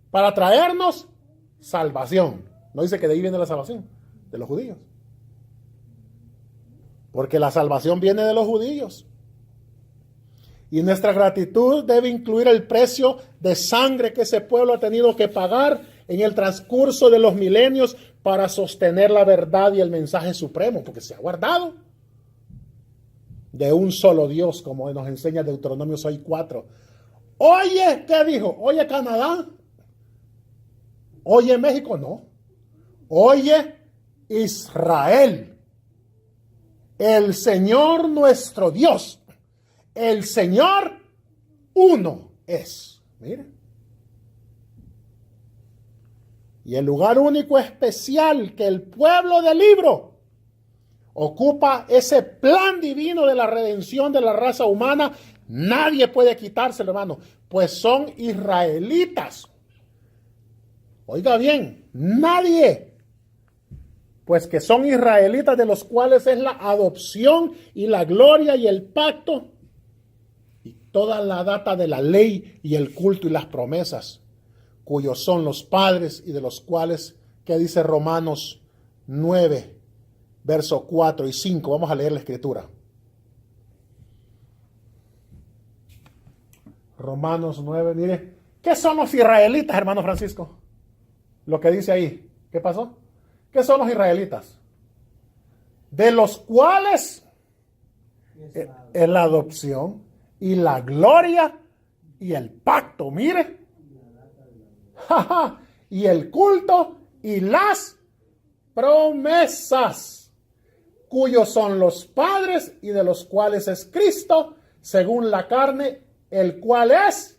Para traernos salvación. No dice que de ahí viene la salvación, de los judíos. Porque la salvación viene de los judíos. Y nuestra gratitud debe incluir el precio de sangre que ese pueblo ha tenido que pagar en el transcurso de los milenios para sostener la verdad y el mensaje supremo, porque se ha guardado de un solo Dios, como nos enseña Deuteronomio 6:4. Oye, ¿qué dijo? Oye, Canadá. Oye, México, no. Oye, Israel. el Señor nuestro Dios, el Señor uno es. Miren. Y el lugar único especial que el pueblo del libro ocupa ese plan divino de la redención de la raza humana, nadie puede quitárselo, hermano, pues son israelitas. Oiga bien, nadie, pues que son israelitas, de los cuales es la adopción y la gloria y el pacto y toda la data de la ley y el culto y las promesas, cuyos son los padres y de los cuales, ¿qué dice Romanos 9, verso 4 y 5? Vamos a leer la escritura. Romanos 9, mire, ¿qué son los israelitas, hermano Francisco? Lo que dice ahí, ¿qué pasó? ¿Qué son los israelitas? De los cuales es la adopción y la gloria y el pacto, mire. Y el culto y las promesas, cuyos son los padres y de los cuales es Cristo, según la carne, el cual es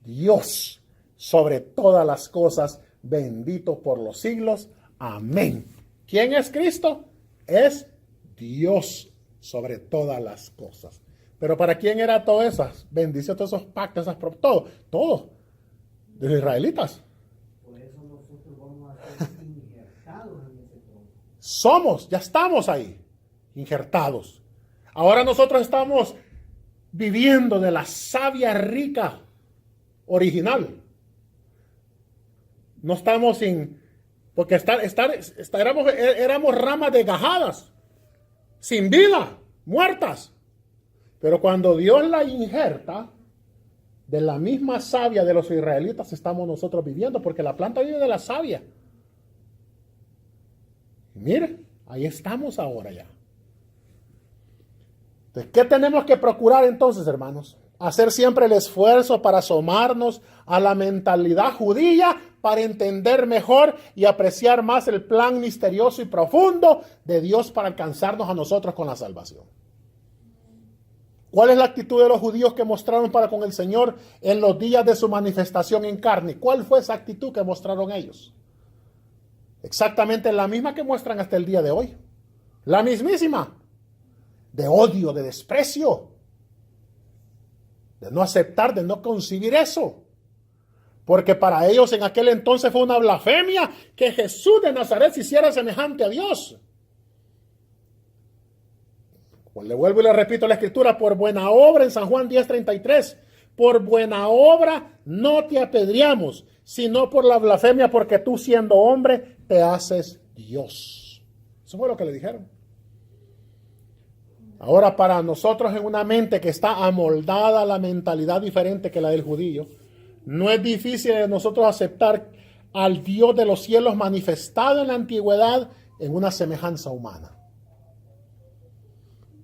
Dios sobre todas las cosas, bendito por los siglos. Amén. ¿Quién es Cristo? Es Dios sobre todas las cosas. Pero ¿para quién era todas esas bendiciones, todos esos pactos, esas todo? De los israelitas. Por eso nosotros vamos a ser injertados en ese trono. Ya estamos ahí, injertados. Ahora nosotros estamos viviendo de la savia rica original. No estamos porque éramos ramas desgajadas, sin vida, muertas. Pero cuando Dios la injerta, de la misma savia de los israelitas estamos nosotros viviendo, porque la planta vive de la savia. Y mire, ahí estamos ahora ya. Entonces, ¿qué tenemos que procurar entonces, hermanos? Hacer siempre el esfuerzo para asomarnos a la mentalidad judía, para entender mejor y apreciar más el plan misterioso y profundo de Dios para alcanzarnos a nosotros con la salvación. ¿Cuál es la actitud de los judíos que mostraron para con el Señor en los días de su manifestación en carne? ¿Cuál fue esa actitud que mostraron ellos? Exactamente la misma que muestran hasta el día de hoy. La mismísima. De odio, de desprecio. De no aceptar, de no concebir eso. Porque para ellos en aquel entonces fue una blasfemia que Jesús de Nazaret se hiciera semejante a Dios. Pues le vuelvo y le repito la escritura, por buena obra en San Juan 10:33, por buena obra no te apedreamos, sino por la blasfemia, porque tú siendo hombre te haces Dios. Eso fue lo que le dijeron. Ahora, para nosotros en una mente que está amoldada a la mentalidad diferente que la del judío, no es difícil de nosotros aceptar al Dios de los cielos manifestado en la antigüedad en una semejanza humana.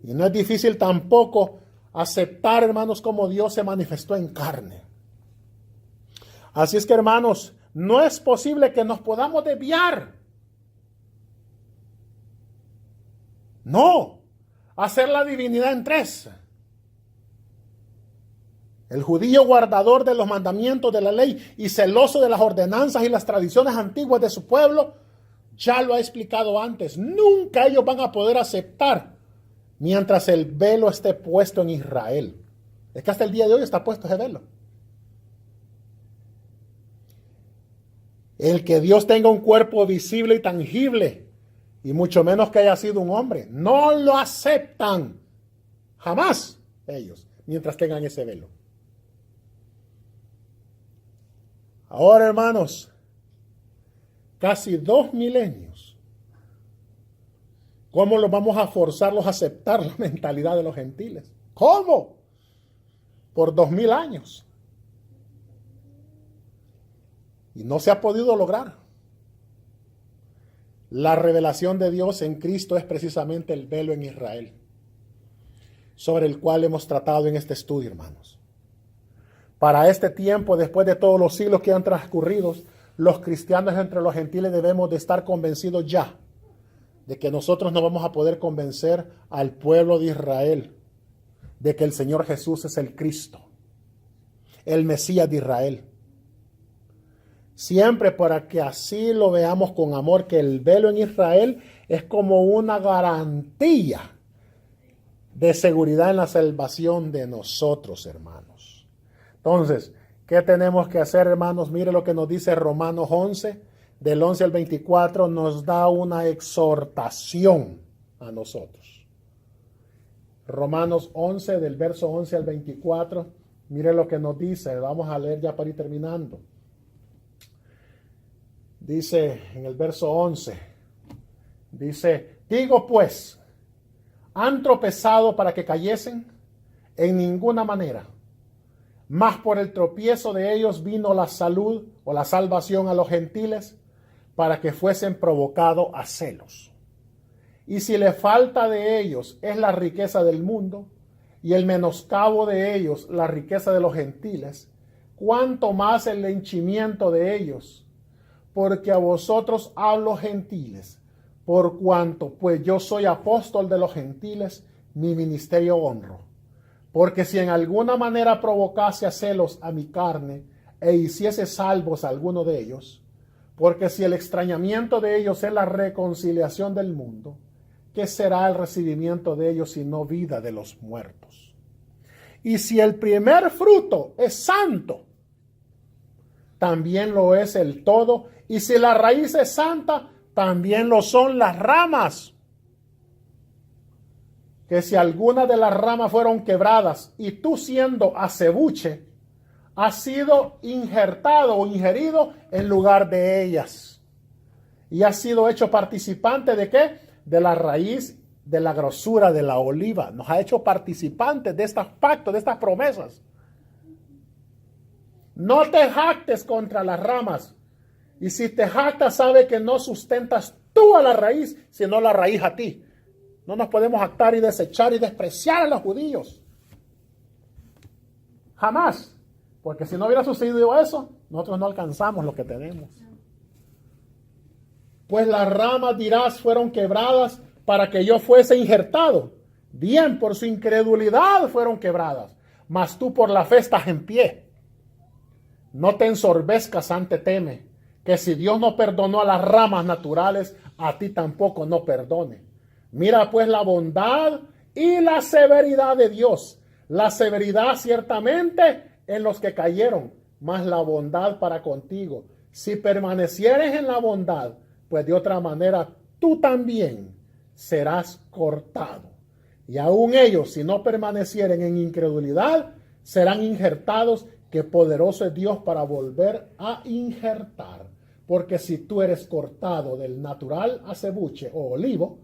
Y no es difícil tampoco aceptar, hermanos, como Dios se manifestó en carne. Así es que, hermanos, no es posible que nos podamos desviar. No, hacer la divinidad en tres. El judío guardador de los mandamientos de la ley y celoso de las ordenanzas y las tradiciones antiguas de su pueblo, ya lo ha explicado antes. Nunca ellos van a poder aceptar mientras el velo esté puesto en Israel. Es que hasta el día de hoy está puesto ese velo. El que Dios tenga un cuerpo visible y tangible, y mucho menos que haya sido un hombre, no lo aceptan jamás ellos, mientras tengan ese velo. Ahora, hermanos, casi 2 milenios. ¿Cómo los vamos a forzarlos a aceptar la mentalidad de los gentiles? ¿Cómo? Por 2000 años. Y no se ha podido lograr. La revelación de Dios en Cristo es precisamente el velo en Israel, sobre el cual hemos tratado en este estudio, hermanos. Para este tiempo, después de todos los siglos que han transcurrido, los cristianos entre los gentiles debemos de estar convencidos ya de que nosotros no vamos a poder convencer al pueblo de Israel de que el Señor Jesús es el Cristo, el Mesías de Israel. Siempre para que así lo veamos con amor, que el velo en Israel es como una garantía de seguridad en la salvación de nosotros, hermanos. Entonces, ¿qué tenemos que hacer, hermanos? Mire lo que nos dice Romanos 11, del 11 al 24, nos da una exhortación a nosotros. Romanos 11, del verso 11 al 24, mire lo que nos dice. Vamos a leer ya para ir terminando. Dice en el verso 11, dice, digo pues, ¿han tropezado para que cayesen? En ninguna manera. Mas por el tropiezo de ellos vino la salud o la salvación a los gentiles, para que fuesen provocados a celos. Y si la falta de ellos es la riqueza del mundo, y el menoscabo de ellos la riqueza de los gentiles, cuánto más el henchimiento de ellos. Porque a vosotros hablo gentiles, por cuanto pues yo soy apóstol de los gentiles, mi ministerio honro. Porque si en alguna manera provocase a celos a mi carne, e hiciese salvos a alguno de ellos, porque si el extrañamiento de ellos es la reconciliación del mundo, ¿qué será el recibimiento de ellos sino vida de los muertos? Y si el primer fruto es santo, también lo es el todo, y si la raíz es santa, también lo son las ramas. Que si alguna de las ramas fueron quebradas, y tú siendo acebuche, has sido injertado o ingerido en lugar de ellas. Y has sido hecho participante ¿de qué? De la raíz de la grosura de la oliva. Nos ha hecho participantes de estos pactos, de estas promesas. No te jactes contra las ramas. Y si te jactas, sabe que no sustentas tú a la raíz, sino la raíz a ti. No nos podemos jactar y desechar y despreciar a los judíos. Jamás. Porque si no hubiera sucedido eso, nosotros no alcanzamos lo que tenemos. Pues las ramas, dirás, fueron quebradas para que yo fuese injertado. Bien, por su incredulidad fueron quebradas, mas tú por la fe estás en pie. No te ensorbezcas ante teme, que si Dios no perdonó a las ramas naturales, a ti tampoco no perdone. Mira pues la bondad y la severidad de Dios. La severidad ciertamente en los que cayeron, mas la bondad para contigo. Si permanecieres en la bondad, pues de otra manera tú también serás cortado. Y aun ellos, si no permanecieren en incredulidad, serán injertados, que poderoso es Dios para volver a injertar. Porque si tú eres cortado del natural acebuche o olivo,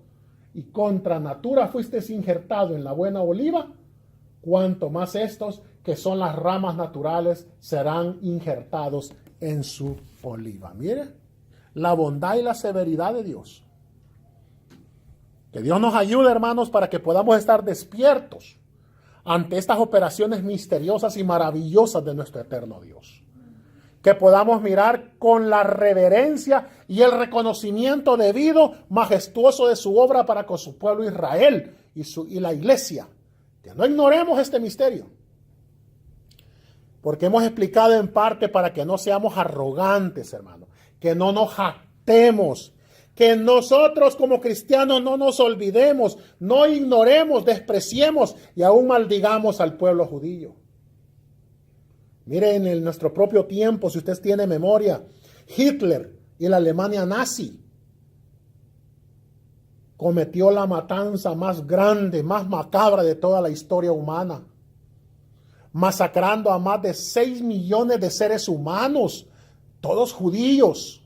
y contra natura fuiste injertado en la buena oliva, cuanto más estos, que son las ramas naturales, serán injertados en su oliva. Mire, la bondad y la severidad de Dios. Que Dios nos ayude, hermanos, para que podamos estar despiertos ante estas operaciones misteriosas y maravillosas de nuestro eterno Dios. Que podamos mirar con la reverencia y el reconocimiento debido, majestuoso de su obra para con su pueblo Israel y la iglesia. Que no ignoremos este misterio. Porque hemos explicado en parte para que no seamos arrogantes, hermanos. Que no nos jactemos. Que nosotros como cristianos no nos olvidemos, no ignoremos, despreciemos y aún maldigamos al pueblo judío. Miren, en nuestro propio tiempo, si usted tiene memoria, Hitler y la Alemania nazi cometió la matanza más grande, más macabra de toda la historia humana, masacrando a más de 6 millones de seres humanos, todos judíos,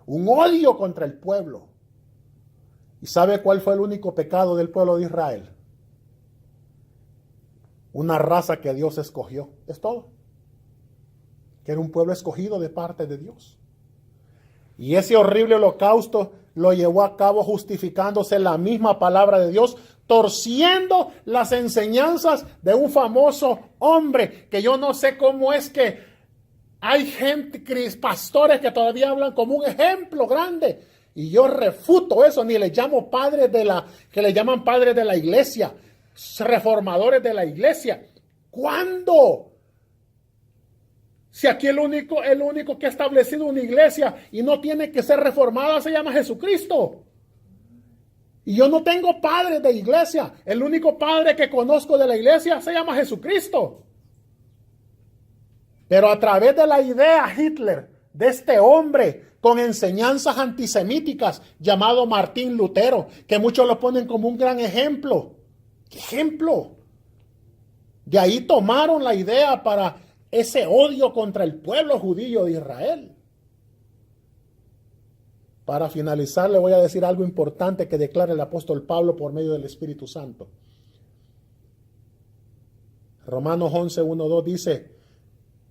un odio contra el pueblo. ¿Y sabe cuál fue el único pecado del pueblo de Israel? Una raza que Dios escogió, es todo. Que era un pueblo escogido de parte de Dios. Y ese horrible holocausto lo llevó a cabo justificándose la misma palabra de Dios, torciendo las enseñanzas de un famoso hombre, que yo no sé cómo es que hay gente, pastores que todavía hablan como un ejemplo grande, Y yo refuto eso, ni les llamo padres que le llaman padres de la iglesia, reformadores de la iglesia. ¿Cuándo? Si aquí el único que ha establecido una iglesia y no tiene que ser reformada se llama Jesucristo. Y yo no tengo padres de iglesia. El único padre que conozco de la iglesia se llama Jesucristo. Pero a través de la idea Hitler, de este hombre con enseñanzas antisemíticas llamado Martín Lutero, que muchos lo ponen como un gran ejemplo. ¿Qué ejemplo? De ahí tomaron la idea para ese odio contra el pueblo judío de Israel. Para finalizar, le voy a decir algo importante que declara el apóstol Pablo por medio del Espíritu Santo. Romanos 11, 1, 2 dice: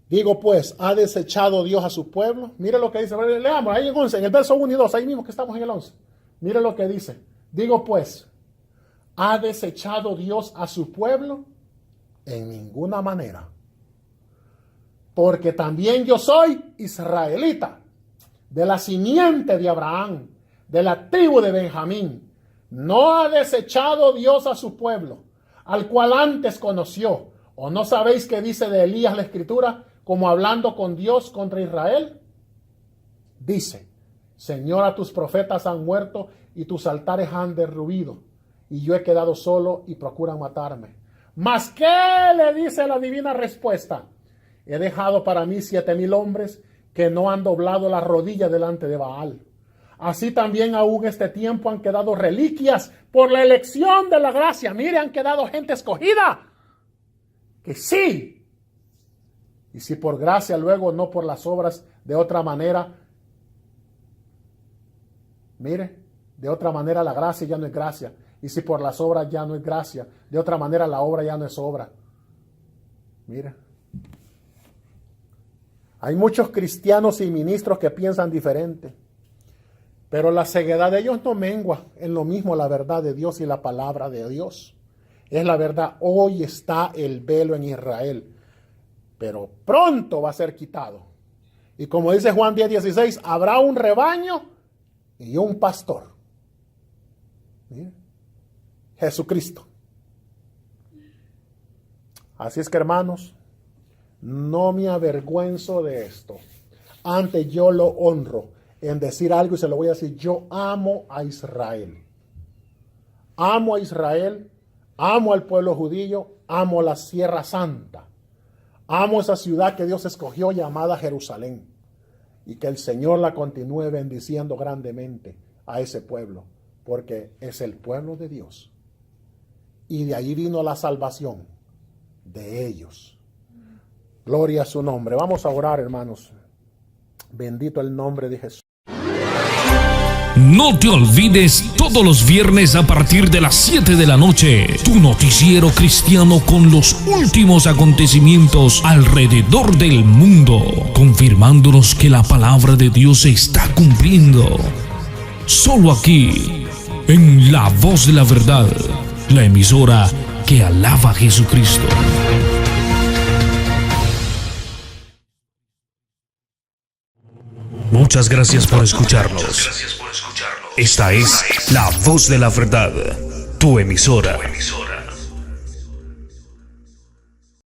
digo pues, ¿ha desechado Dios a su pueblo? Mire lo que dice, leamos ahí en 11, en el verso 1 y 2, ahí mismo que estamos en el 11. Mire lo que dice. Digo pues, ¿ha desechado Dios a su pueblo? En ninguna manera. Porque también yo soy israelita, de la simiente de Abraham, de la tribu de Benjamín. No ha desechado Dios a su pueblo, al cual antes conoció. ¿O no sabéis qué dice de Elías la Escritura, como hablando con Dios contra Israel? Dice: Señor, a tus profetas han muerto y tus altares han derruido, y yo he quedado solo y procuran matarme. ¿Mas qué le dice la divina respuesta? He dejado para mí 7,000 hombres que no han doblado la rodilla delante de Baal. Así también aún este tiempo han quedado reliquias por la elección de la gracia. Mire, han quedado gente escogida. Que sí. Y si por gracia luego, no por las obras, de otra manera. Mire, de otra manera la gracia ya no es gracia. Y si por las obras ya no es gracia, de otra manera la obra ya no es obra. Mire. Hay muchos cristianos y ministros que piensan diferente, pero la ceguedad de ellos no mengua en lo mismo la verdad de Dios y la palabra de Dios. Es la verdad. Hoy está el velo en Israel, pero pronto va a ser quitado. Y como dice Juan 10:16, habrá un rebaño y un pastor. ¿Sí? Jesucristo. Así es que, hermanos, no me avergüenzo de esto. Antes yo lo honro en decir algo y se lo voy a decir. Yo amo a Israel. Amo a Israel. Amo al pueblo judío. Amo la Sierra Santa. Amo esa ciudad que Dios escogió llamada Jerusalén. Y que el Señor la continúe bendiciendo grandemente a ese pueblo. Porque es el pueblo de Dios. Y de ahí vino la salvación de ellos. Gloria a su nombre. Vamos a orar, hermanos. Bendito el nombre de Jesús. No te olvides, todos los viernes a partir de las 7 de la noche, tu noticiero cristiano con los últimos acontecimientos alrededor del mundo, confirmándonos que la palabra de Dios se está cumpliendo. Solo aquí, en La Voz de la Verdad, la emisora que alaba a Jesucristo. Muchas gracias por escucharnos. Esta es La Voz de la Verdad, tu emisora.